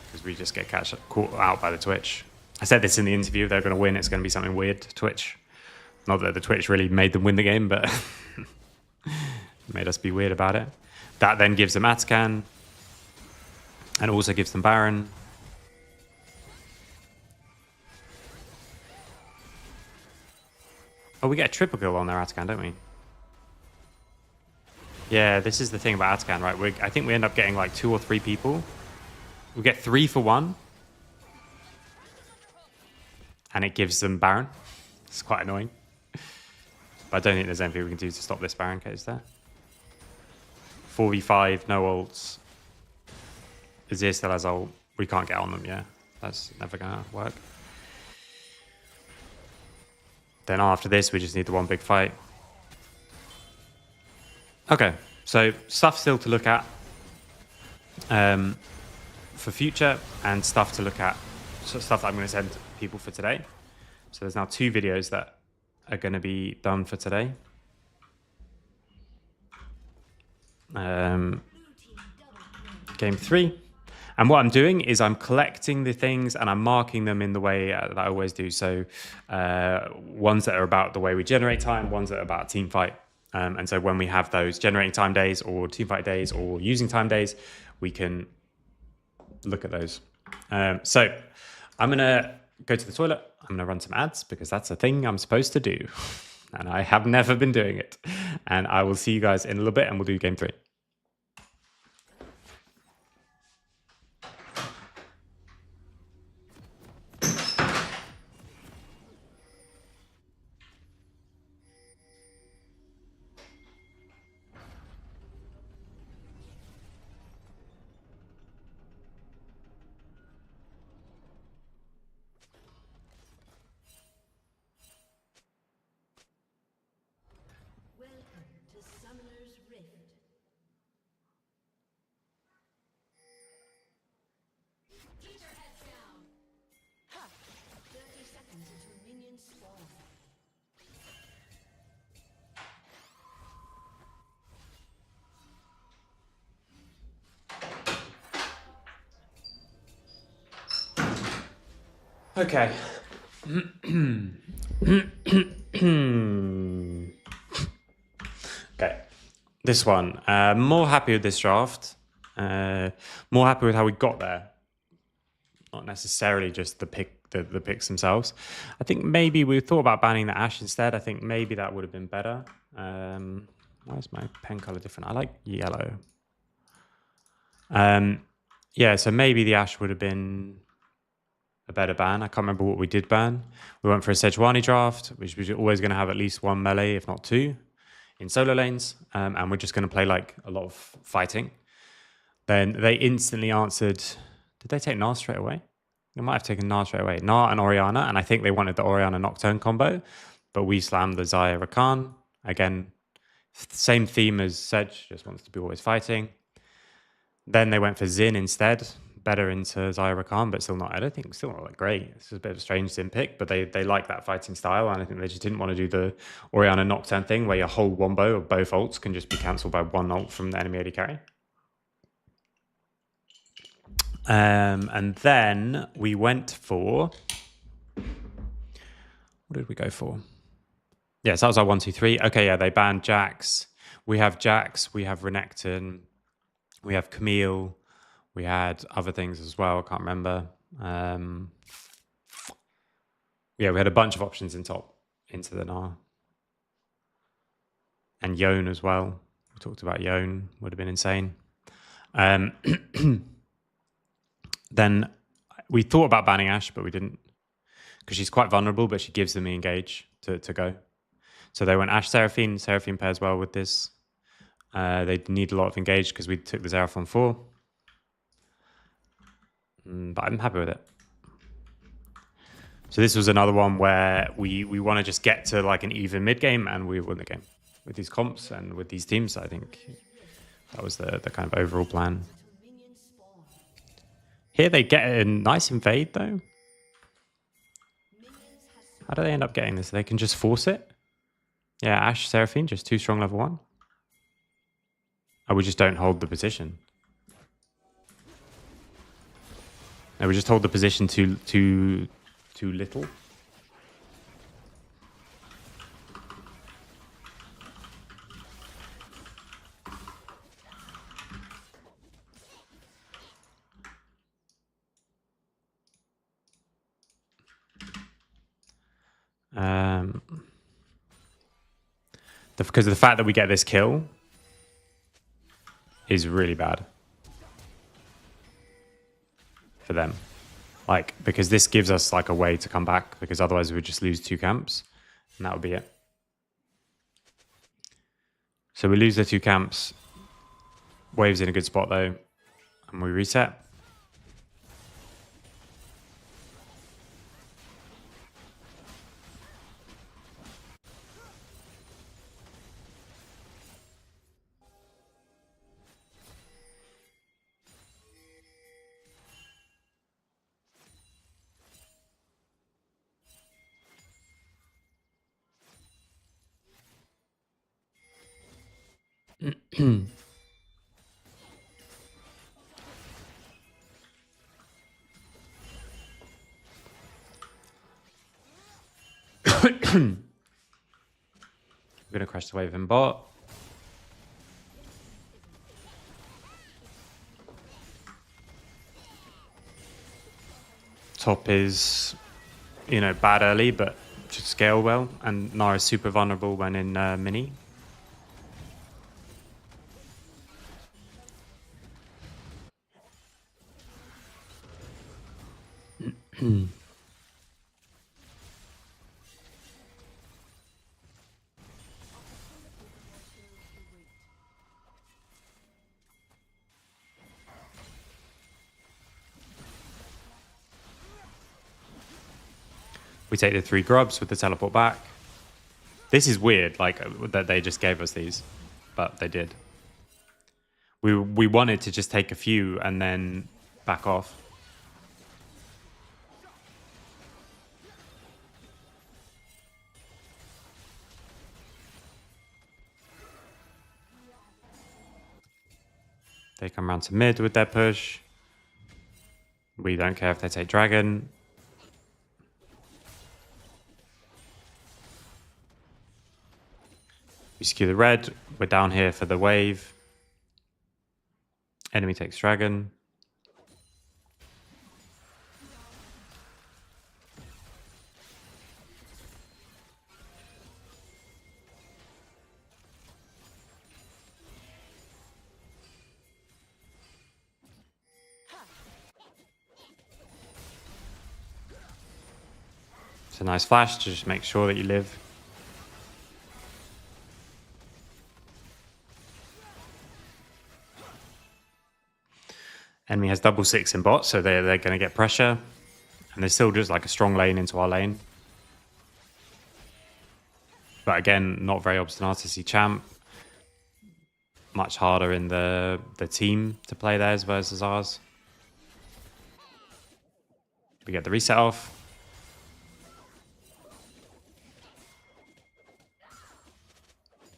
Because we just get caught out by the Twitch. I said this in the interview, if they're going to win, it's going to be something weird, Twitch. Not that the Twitch really made them win the game, but made us be weird about it. That then gives them Atcan, and also gives them Baron. Oh, we get a triple kill on their Atcan, don't we? Yeah, this is the thing about Atcan, right? I think we end up getting like 2 or 3 people. We get 3 for 1. And it gives them Baron. It's quite annoying. But I don't think there's anything we can do to stop this Baron case there. 4v5, no ults. Azir still has ult. We can't get on them, yeah. That's never gonna work. Then after this, we just need the one big fight. Okay, so stuff still to look at for future, and stuff to look at, so stuff that I'm going to send people for today. So there's now 2 videos that are going to be done for today. Game 3. And what I'm doing is I'm collecting the things and I'm marking them in the way that I always do. So ones that are about the way we generate time, ones that are about team fight. And so when we have those generating time days or team fight days or using time days, we can look at those. So I'm going to go to the toilet. I'm going to run some ads because that's a thing I'm supposed to do. And I have never been doing it. And I will see you guys in a little bit and we'll do game 3. Welcome to Summoner's Rift. Okay. Okay. This one. More happy with this draft. More happy with how we got there. Not necessarily just the picks themselves. I think maybe we thought about banning the Ash instead. I think maybe that would have been better. Why is my pen color different? I like yellow. Yeah, so maybe the Ash would have been a better ban. I can't remember what we did ban. We went for a Sejuani draft, which was always going to have at least one melee, if not two, in solo lanes. And we're just going to play like a lot of fighting. Then they instantly answered. Did they take Gnar straight away? They might have taken Gnar straight away. Gnar and Orianna, and I think they wanted the Orianna Nocturne combo, but we slammed the Xayah Rakan. Again, same theme as Sedge, just wants to be always fighting. Then they went for Xin instead, better into Xayah Rakan, but still not, I don't think, still not that great. This is a bit of a strange Xin pick, but they like that fighting style, and I think they just didn't want to do the Orianna Nocturne thing where your whole wombo of both ults can just be cancelled by one ult from the enemy AD carry. And then we went for... What did we go for? Yes, that was our 1, 2, 3. Okay, yeah, they banned Jax. We have Jax, we have Renekton, we have Camille, we had other things as well, I can't remember. Yeah, we had a bunch of options in top into the Gnar. And Yone as well. We talked about Yone, would have been insane. Then we thought about banning Ashe, but we didn't. Because she's quite vulnerable, but she gives them the engage to go. So they went Ashe Seraphine. Seraphine pairs well with this. They need a lot of engage because we took the Xeraphon 4. But I'm happy with it. So this was another one where we want to just get to like an even mid game, and we won the game with these comps and with these teams. I think that was the kind of overall plan. Here they get a nice invade though. How do they end up getting this? They can just force it. Yeah, Ashe Seraphine, just too strong level 1. Oh, we just don't hold the position. No, we just hold the position too little. Because of the fact that we get this kill is really bad for them. Like, because this gives us like a way to come back, because otherwise we would just lose 2 camps and that would be it. So we lose the 2 camps. Wave's in a good spot though, and we reset. We're gonna crash the wave in bot. Top is, you know, bad early, but should scale well. And Gnar is super vulnerable when in mini. We take the 3 grubs with the teleport back. This is weird, like that they just gave us these, but they did. We wanted to just take a few and then back off. They come around to mid with their push. We don't care if they take dragon. We skew the red. We're down here for the wave. Enemy takes dragon. It's a nice flash to just make sure that you live. Enemy has double 6 in bot, so they're going to get pressure. And there's still just like a strong lane into our lane. But again, not very Obstinacy champ. Much harder in the team to play theirs versus ours. We get the reset off.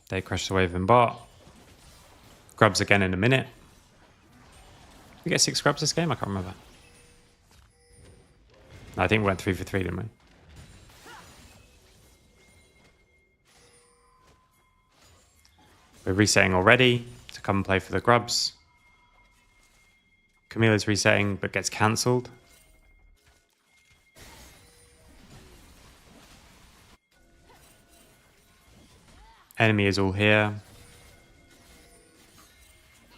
They crush the wave in bot. Grubs again in a minute. Did we get 6 grubs this game? I can't remember. I think we went 3 for 3, didn't we? We're resetting already to come and play for the grubs. Camilla's resetting but gets cancelled. Enemy is all here.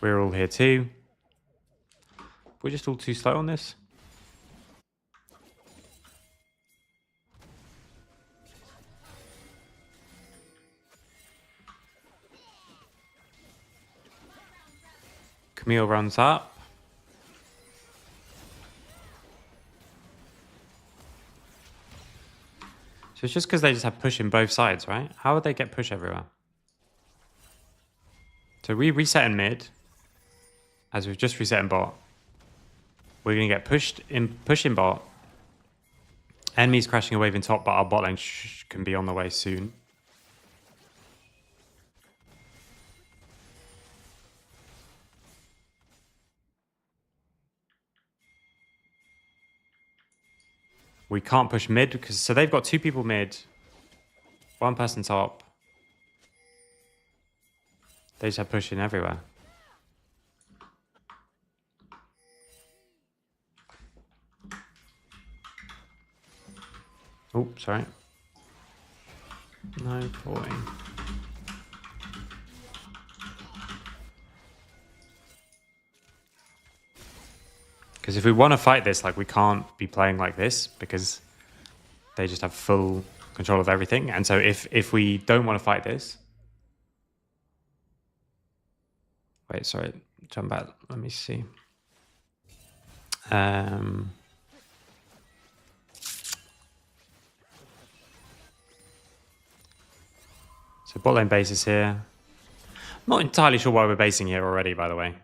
We're all here too. We're just all too slow on this. Camille runs up. So it's just because they just have push in both sides, right? How would they get push everywhere? So we reset in mid, as we've just reset in bot. We're going to get push in bot. Enemies crashing a wave in top, but our bot lane can be on the way soon. We can't push mid because so they've got 2 people mid, 1 person top. They just have pushing everywhere. Oh, sorry. No boy. Because if we want to fight this, like we can't be playing like this because they just have full control of everything. And so if we don't want to fight this, wait, sorry, jump back. Let me see. So bot lane base is here. Not entirely sure why we're basing here already, by the way.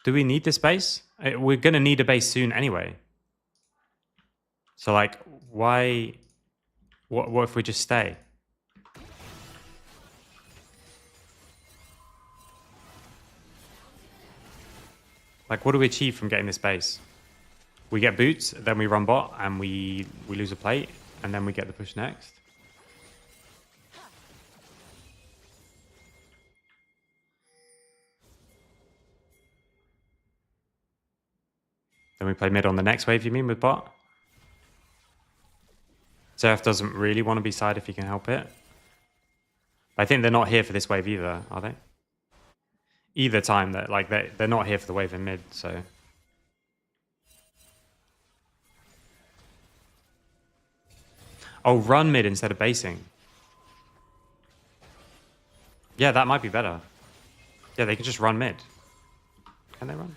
Do we need this base? We're going to need a base soon anyway. So, like, why... What if we just stay? Like, what do we achieve from getting this base? We get boots, then we run bot, and we lose a plate, and then we get the push next. Then we play mid on the next wave, you mean, with bot? Zeref doesn't really want to be side if he can help it. I think they're not here for this wave either, are they? Either time, that like they're not here for the wave in mid, so... Oh, run mid instead of basing. Yeah, that might be better. Yeah, they can just run mid. Can they run?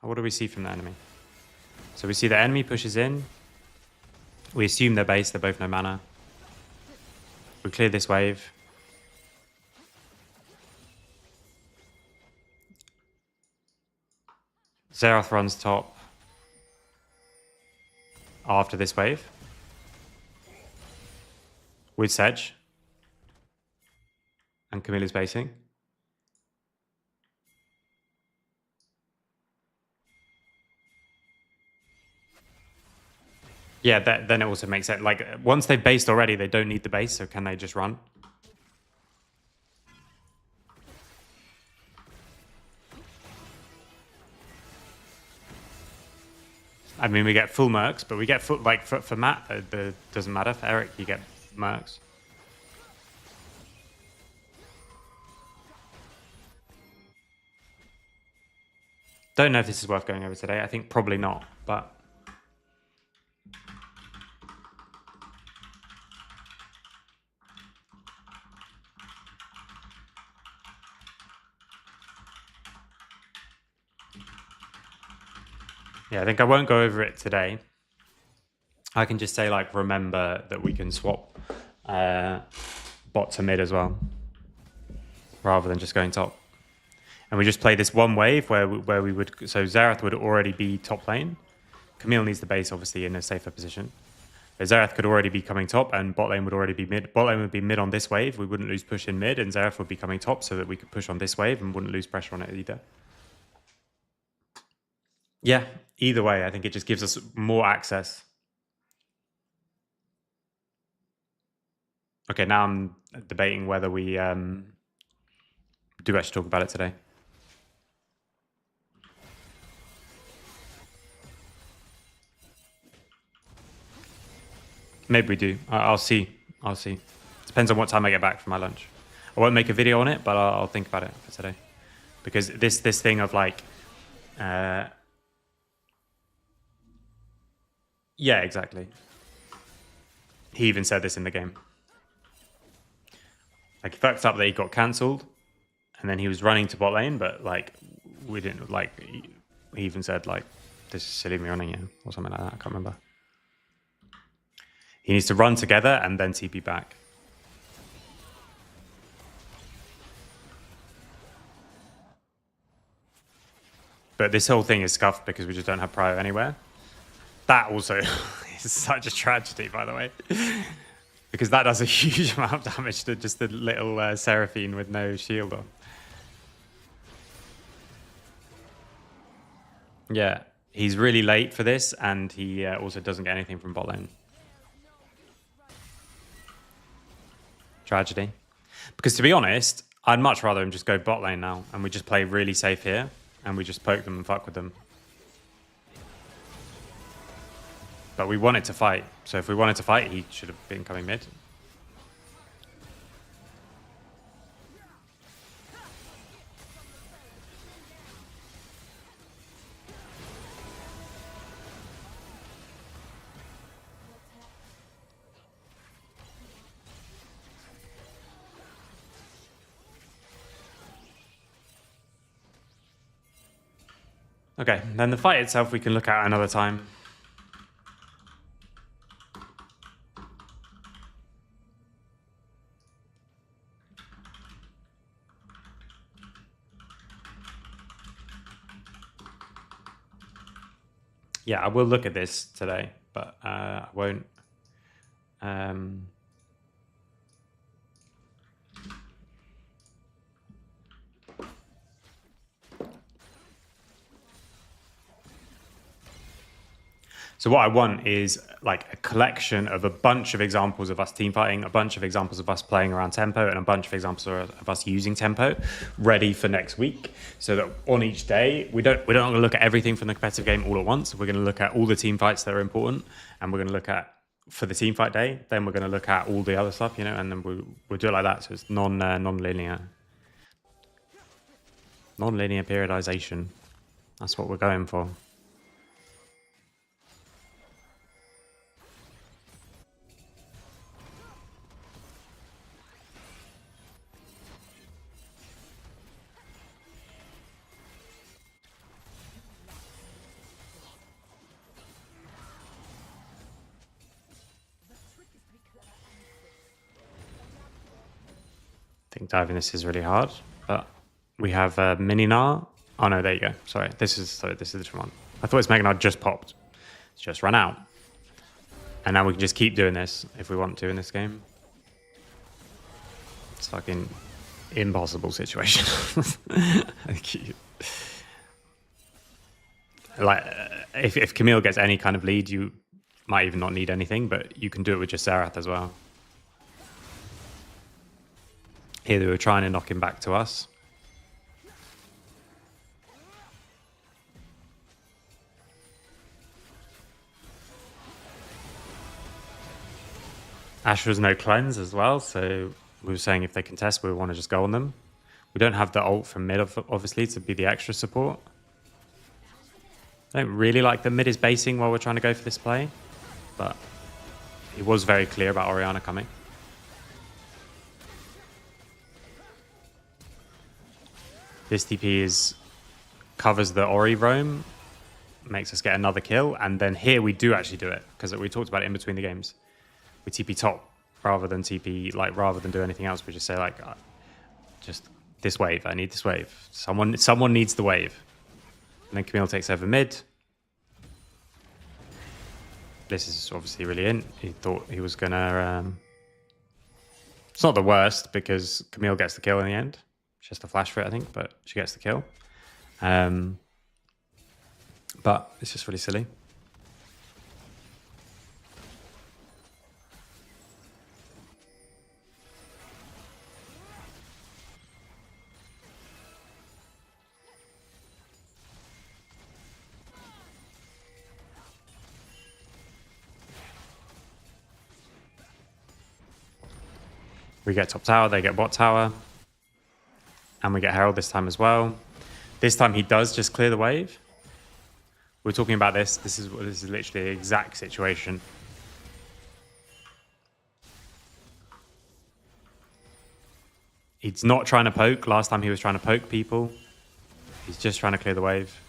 Or what do we see from the enemy? So we see the enemy pushes in. We assume they're base, they're both no mana. We clear this wave. Xerath runs top after this wave. With Sedge. And Camilla's basing. Yeah, then it also makes sense. Like, once they've based already, they don't need the base, so can they just run? I mean, we get full mercs, but we get full, like, for Matt, doesn't matter. For Eric, you get mercs. Don't know if this is worth going over today. I think probably not, but... Yeah, I think I won't go over it today. I can just say, like, remember that we can swap bot to mid as well, rather than just going top. And we just play this one wave where we would... So Xerath would already be top lane. Camille needs the base, obviously, in a safer position. But Xerath could already be coming top, and bot lane would already be mid. Bot lane would be mid on this wave. We wouldn't lose push in mid, and Xerath would be coming top so that we could push on this wave and wouldn't lose pressure on it either. Yeah, either way, I think it just gives us more access. Okay, now I'm debating whether we do actually talk about it today. Maybe we do. I'll see. I'll see. Depends on what time I get back from my lunch. I won't make a video on it, but I'll think about it for today. Because this thing of like... yeah, exactly. He even said this in the game. Like, he fucked up that he got cancelled, and then he was running to bot lane, but like, we didn't, like, he even said, like, this is silly me running in, or something like that. I can't remember. He needs to run together and then TP back. But this whole thing is scuffed because we just don't have prio anywhere. That also is such a tragedy, by the way. Because that does a huge amount of damage to just the little Seraphine with no shield on. Yeah, he's really late for this, and he also doesn't get anything from bot lane. Tragedy. Because to be honest, I'd much rather him just go bot lane now, and we just play really safe here, and we just poke them and fuck with them. But we wanted to fight, so if we wanted to fight, he should have been coming mid. Okay, then the fight itself we can look at another time. Yeah, I will look at this today, but I won't. So what I want is like a collection of a bunch of examples of us team fighting, a bunch of examples of us playing around tempo, and a bunch of examples of us using tempo ready for next week. So that on each day, we're not going to look at everything from the competitive game all at once. We're going to look at all the team fights that are important, and we're going to look at for the team fight day. Then we're going to look at all the other stuff, you know, and then we'll do it like that. So it's non-linear periodization. That's what we're going for. I think diving this is really hard, but we have Mininar. Oh no, there you go. Sorry, this is the different one. I thought it's Meganar just popped. It's just run out. And now we can just keep doing this if we want to in this game. It's fucking impossible situation. Like, if Camille gets any kind of lead, you might even not need anything, but you can do it with just Xerath as well. Here they were trying to knock him back to us. Asher's no cleanse as well, so we were saying if they contest, we want to just go on them. We don't have the ult from mid, obviously, to be the extra support. I don't really like that mid is basing while we're trying to go for this play, but he was very clear about Orianna coming. This TP covers the Ori roam, makes us get another kill, and then here we do actually do it, because we talked about it in between the games. We TP top rather than TP, like rather than do anything else, we just say like, just this wave, I need this wave. Someone needs the wave. And then Camille takes over mid. This is obviously really in. He thought he was gonna, it's not the worst because Camille gets the kill in the end. She has to flash for it, I think, but she gets the kill. But it's just really silly. We get top tower, they get bot tower. And we get Herald this time as well. This time he does just clear the wave. We're talking about this. This is literally the exact situation. He's not trying to poke. Last time he was trying to poke people. He's just trying to clear the wave.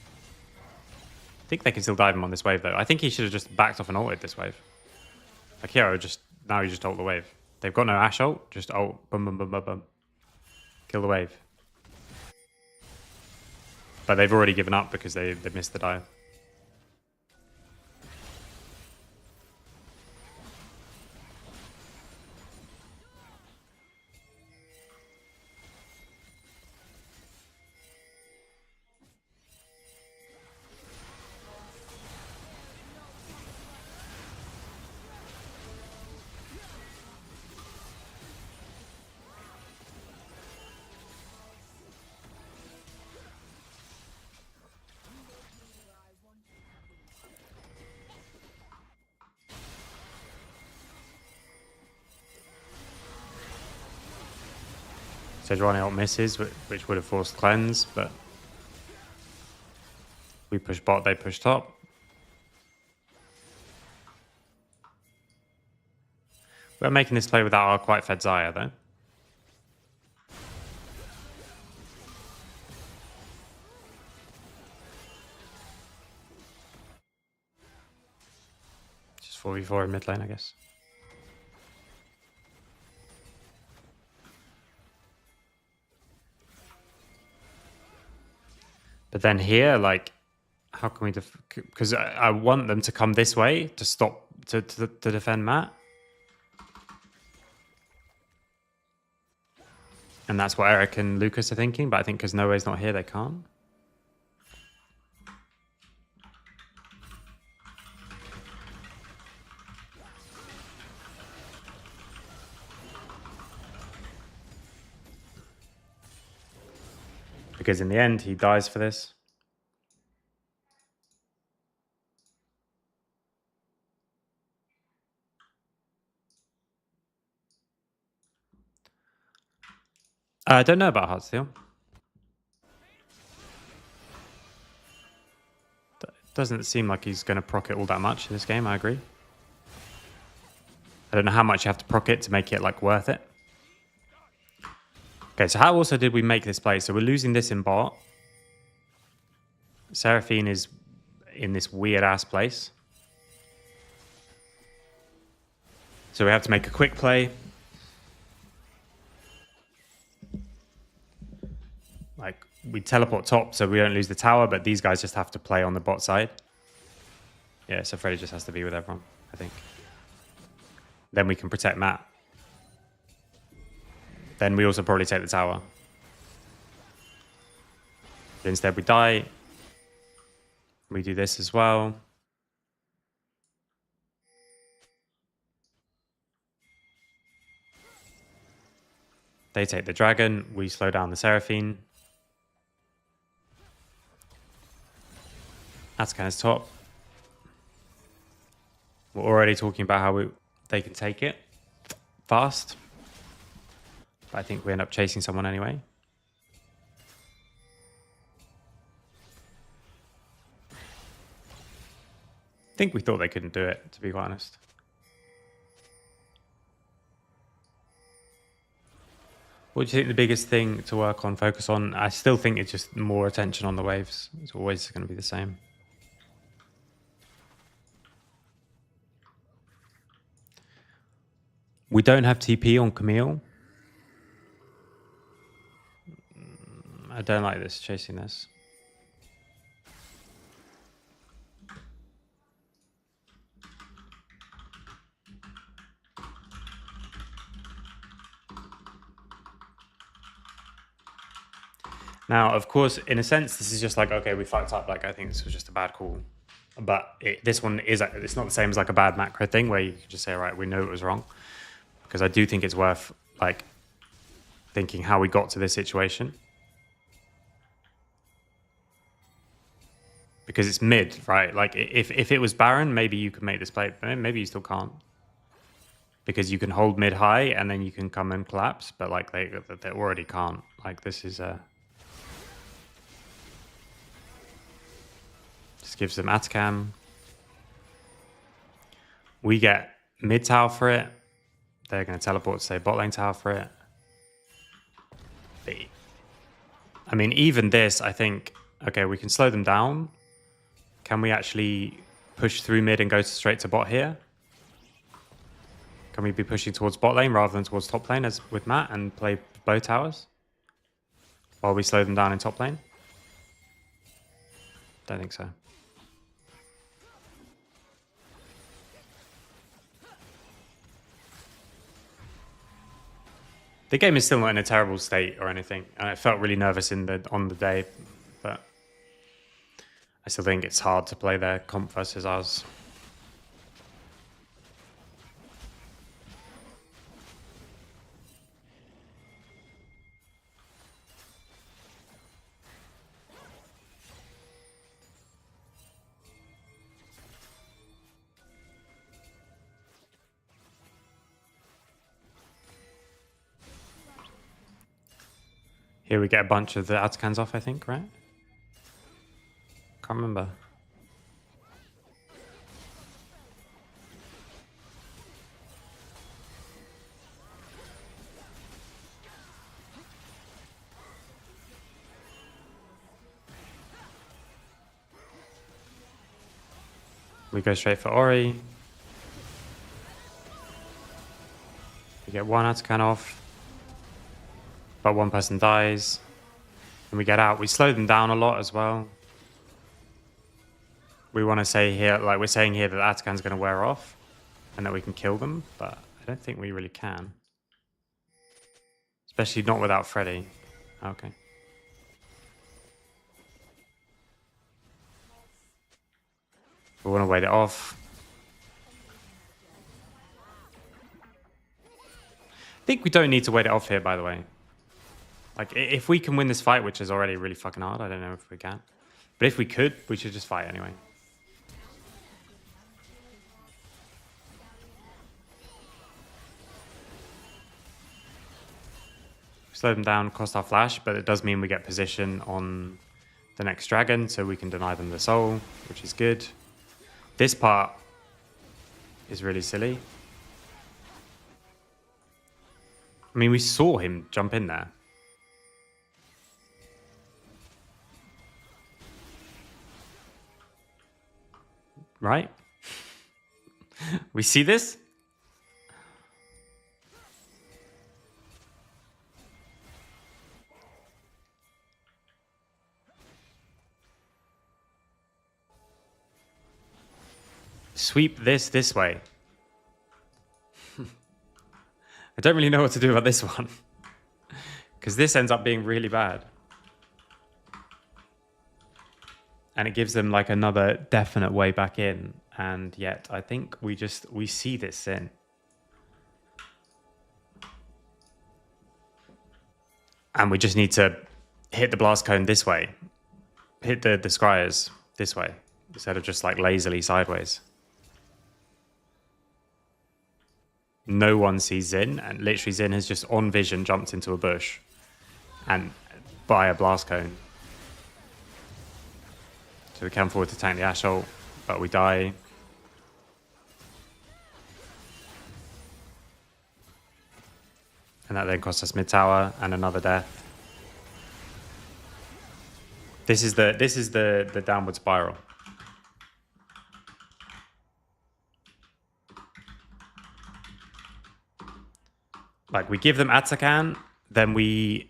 I think they can still dive him on this wave though. I think he should have just backed off and ulted this wave. Like Hero now he just ult the wave. They've got no Ashe ult, just ult, boom, boom, boom, boom, boom. Kill the wave. But they've already given up because they missed the dive. Sejuani ult misses, which would have forced cleanse, but we push bot, they push top. We're making this play without our quite fed Xayah though. Just 4v4 in mid lane, I guess. But then here, like, how can we because I want them to come this way to stop to defend Matt. And that's what Eric and Lucas are thinking, but I think because Noe's not here, they can't. Because in the end, he dies for this. I don't know about Heartsteel. Doesn't seem like he's going to proc it all that much in this game, I agree. I don't know how much you have to proc it to make it like worth it. Okay, so how also did we make this play? So we're losing this in bot. Seraphine is in this weird ass place. So we have to make a quick play. Like, we teleport top so we don't lose the tower, but these guys just have to play on the bot side. Yeah, so Freddy just has to be with everyone, I think. Then we can protect Matt. Then we also probably take the tower. But instead we die. We do this as well. They take the dragon. We slow down the Seraphine. That's kind of top. We're already talking about how they can take it. fast. But I think we end up chasing someone anyway. I think we thought they couldn't do it, to be quite honest. What do you think the biggest thing to work on, focus on? I still think it's just more attention on the waves. It's always going to be the same. We don't have TP on Camille. I don't like this, chasing this. Now, of course, in a sense, this is just like, okay, we fucked up. Like, I think this was just a bad call. But this one is, it's not the same as like a bad macro thing where you can just say, all right, we know it was wrong. Because I do think it's worth like thinking how we got to this situation. Because it's mid, right? Like if it was Baron, maybe you could make this play, but maybe you still can't. Because you can hold mid high and then you can come and collapse, but like they already can't. Like this is just gives them Atacam. We get mid tower for it. They're going to teleport to say bot lane tower for it. I mean, even this, I think, okay, we can slow them down. Can we actually push through mid and go straight to bot here? Can we be pushing towards bot lane rather than towards top lane as with Matt and play both towers? While we slow them down in top lane? Don't think so. The game is still not in a terrible state or anything. And I felt really nervous on the day, but I still think it's hard to play their comp versus ours. Here we get a bunch of the Atacans off, I think, right? Can't remember. We go straight for Ori. We get one Atacan off. But one person dies. And we get out. We slow them down a lot as well. We want to say here, like we're saying here that Atacan's going to wear off. And that we can kill them. But I don't think we really can. Especially not without Freddy. Okay. We want to wait it off. I think we don't need to wait it off here, by the way. Like, if we can win this fight, which is already really fucking hard, I don't know if we can. But if we could, we should just fight anyway. Slow them down, cost our flash, but it does mean we get position on the next dragon, so we can deny them the soul, which is good. This part is really silly. I mean, we saw him jump in there. Right? We see this? Sweep this way. I don't really know what to do about this one. Because this ends up being really bad. And it gives them like another definite way back in. And yet I think we see this sin. And we just need to hit the blast cone this way. Hit the scryers this way. Instead of just like lazily sideways. no one sees Xin, and literally Xin has just on vision jumped into a bush and by a blast cone. So we come forward to tank the Ashe ult, but we die. And that then costs us mid tower and another death. This is the downward spiral. Like, we give them Atakan, then we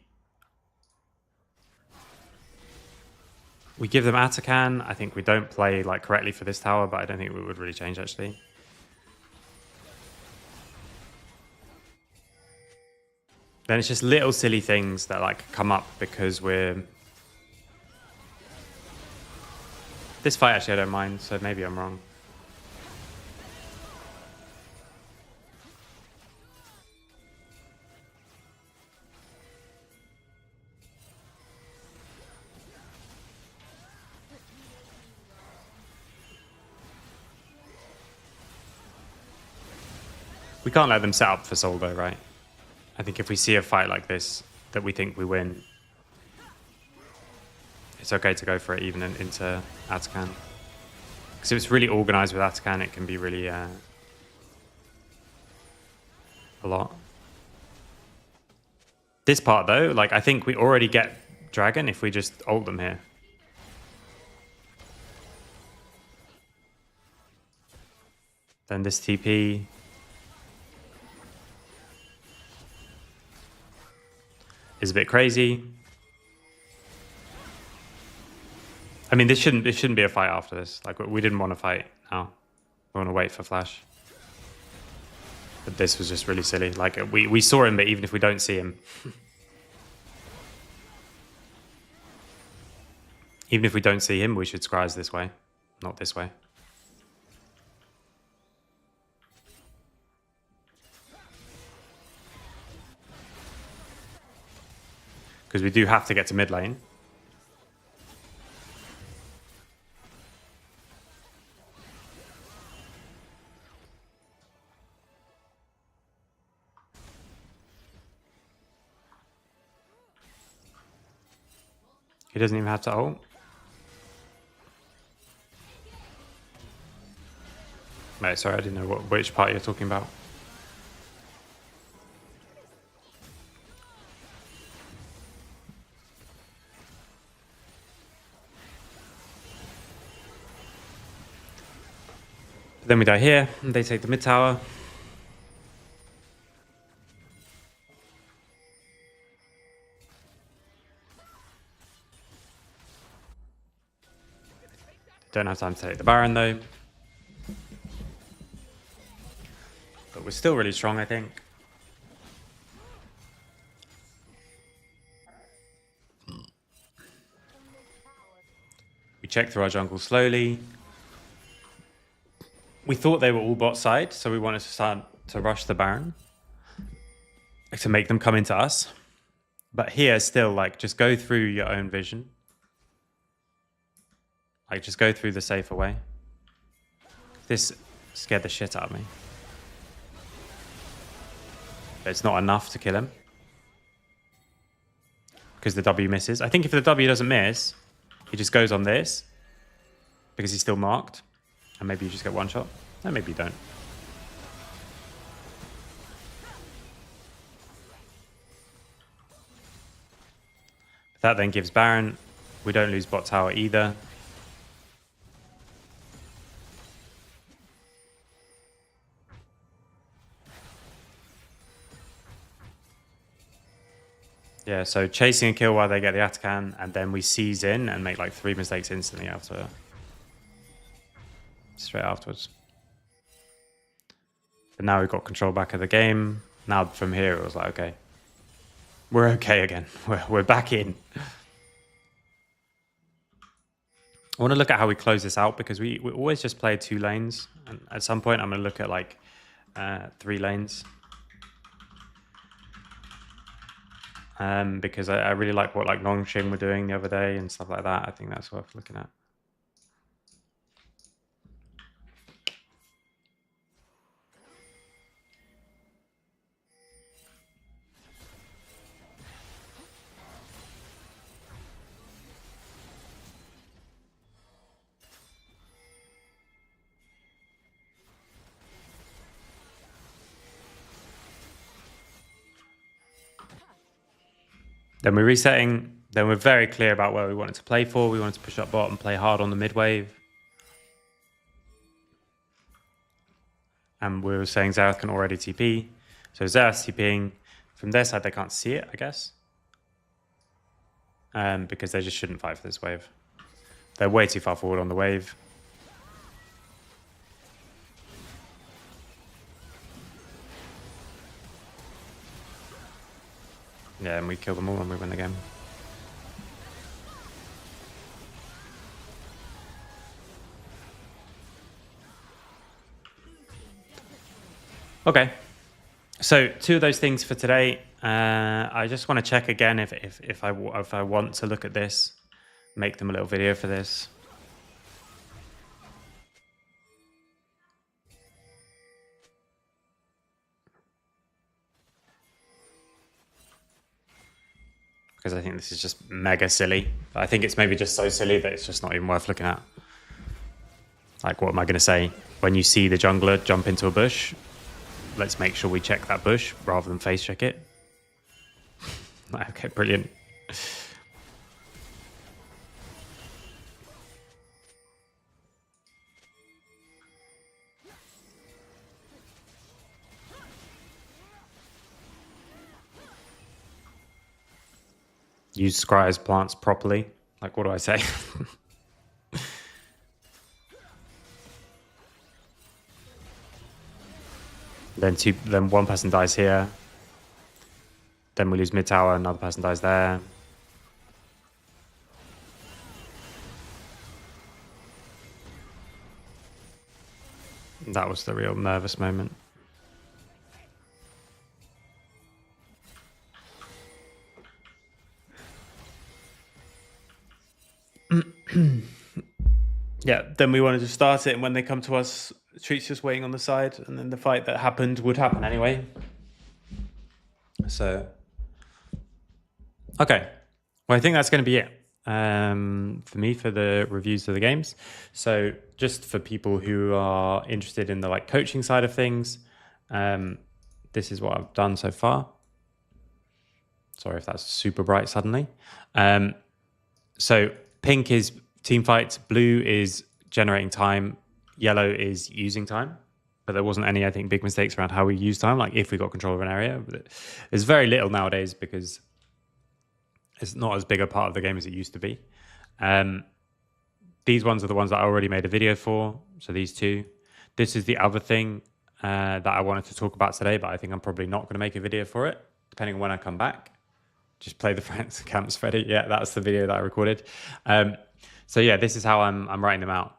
give them Atakan. I think we don't play like correctly for this tower, but I don't think it would really change actually. Then it's just little silly things that like come up because we're... This fight actually I don't mind, so maybe I'm wrong. We can't let them set up for Soldo, right? I think if we see a fight like this that we think we win, it's okay to go for it even into Atakan. Because if it's really organized with Atakan, it can be really a lot. This part though, like I think we already get Dragon if we just ult them here. Then this TP. Is a bit crazy. I mean, this shouldn't be a fight after this. Like, we didn't want to fight now. We want to wait for Flash. But this was just really silly. Like, we saw him, but even if we don't see him... even if we don't see him, we should scries this way, not this way. Because we do have to get to mid lane. He doesn't even have to ult. Wait, sorry, I didn't know which part you're talking about. Then we die here, and they take the mid tower. Don't have time to take the Baron though. But we're still really strong, I think. We check through our jungle slowly. We thought they were all bot side, so we wanted to start to rush the Baron to make them come into us. But here, still, like, just go through your own vision. Like, just go through the safer way. This scared the shit out of me. But it's not enough to kill him. Because the W misses. I think if the W doesn't miss, he just goes on this. Because he's still marked. And maybe you just get one shot. No, maybe you don't. That then gives Baron. We don't lose bot tower either. Yeah, so chasing a kill while they get the Atakan, and then we seize in and make like 3 mistakes instantly after. Straight afterwards. But now we've got control back of the game. Now from here it was like, okay. We're okay again. We're back in. I want to look at how we close this out because we always just play 2 lanes. And at some point I'm going to look at like 3 lanes. Because I really like what like Nongshing were doing the other day and stuff like that. I think that's worth looking at. Then we're resetting. Then we're very clear about where we wanted to play for. We wanted to push up bot and play hard on the mid wave. And we were saying Xerath can already TP. So Xerath's TPing. From their side, they can't see it, I guess. Because they just shouldn't fight for this wave. They're way too far forward on the wave. Yeah, and we kill them all and we win the game. Okay, so 2 of those things for today. I just want to check again if I want to look at this, make them a little video for this. Because I think this is just mega silly. I think it's maybe just so silly that it's just not even worth looking at. Like, what am I going to say? When you see the jungler jump into a bush, let's make sure we check that bush rather than face check it. Okay, brilliant. Use Scryer's plants properly. Like, what do I say? Then one person dies here. Then we lose mid tower, another person dies there. That was the real nervous moment. Yeah, then we wanted to start it, and when they come to us, Treat's just waiting on the side, and then the fight that happened would happen anyway. So, okay. Well, I think that's going to be it for me for the reviews of the games. So, just for people who are interested in the like coaching side of things, this is what I've done so far. Sorry if that's super bright suddenly. So pink is team fights, blue is generating time, yellow is using time. But there wasn't any, I think, big mistakes around how we use time, like if we got control of an area. But there's very little nowadays because it's not as big a part of the game as it used to be. These ones are the ones that I already made a video for. So these 2. This is the other thing that I wanted to talk about today, but I think I'm probably not going to make a video for it, depending on when I come back. Just play the France camps ready. Yeah, that's the video that I recorded. So yeah, this is how I'm writing them out.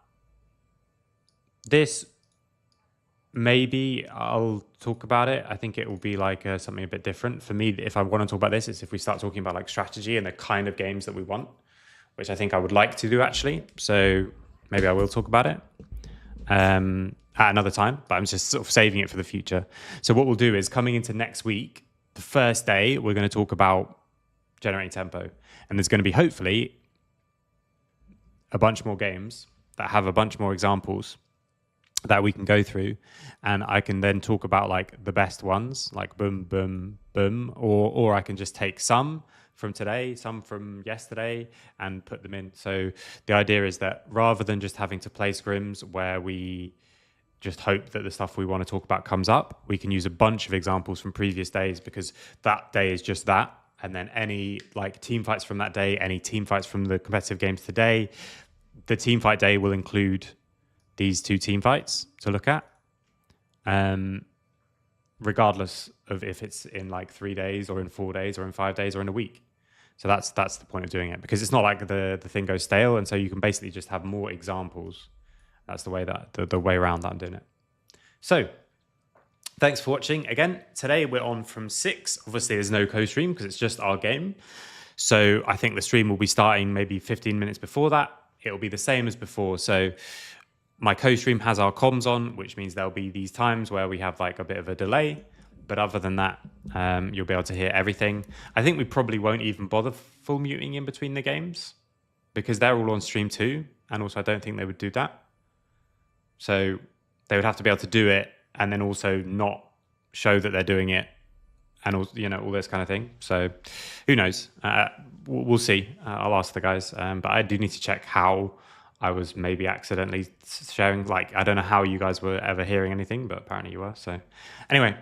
This, maybe I'll talk about it. I think it will be like something a bit different. For me, if I want to talk about this, it's if we start talking about like strategy and the kind of games that we want, which I think I would like to do actually. So maybe I will talk about it at another time, but I'm just sort of saving it for the future. So what we'll do is coming into next week, the first day, we're going to talk about generating tempo. And there's going to be hopefully a bunch more games that have a bunch more examples that we can go through, and I can then talk about like the best ones, like boom, boom, boom, or I can just take some from today, some from yesterday, and put them in. So the idea is that rather than just having to play scrims where we just hope that the stuff we want to talk about comes up, we can use a bunch of examples from previous days because that day is just that. And then any like team fights from that day, any team fights from the competitive games today, the team fight day will include these 2 team fights to look at, regardless of if it's in like 3 days or in 4 days or in 5 days or in a week. So that's the point of doing it, because it's not like the thing goes stale, and so you can basically just have more examples. That's the way that the way around that I'm doing it. So thanks for watching. Again, today we're on from 6. Obviously, there's no co-stream because it's just our game. So I think the stream will be starting maybe 15 minutes before that. It'll be the same as before. So my co-stream has our comms on, which means there'll be these times where we have like a bit of a delay. But other than that, you'll be able to hear everything. I think we probably won't even bother full muting in between the games because they're all on stream too. And also, I don't think they would do that. So they would have to be able to do it and then also not show that they're doing it and all, all this kind of thing. So who knows? We'll see. I'll ask the guys, but I do need to check how I was maybe accidentally sharing. Like, I don't know how you guys were ever hearing anything, but apparently you were. So anyway,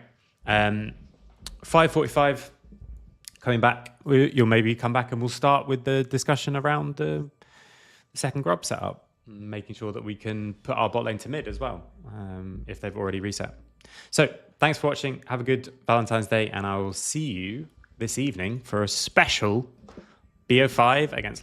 5:45 coming back. You'll maybe come back and we'll start with the discussion around the second grub setup, making sure that we can put our bot lane to mid as well, if they've already reset. So thanks for watching. Have a good Valentine's Day, and I will see you this evening for a special BO5 against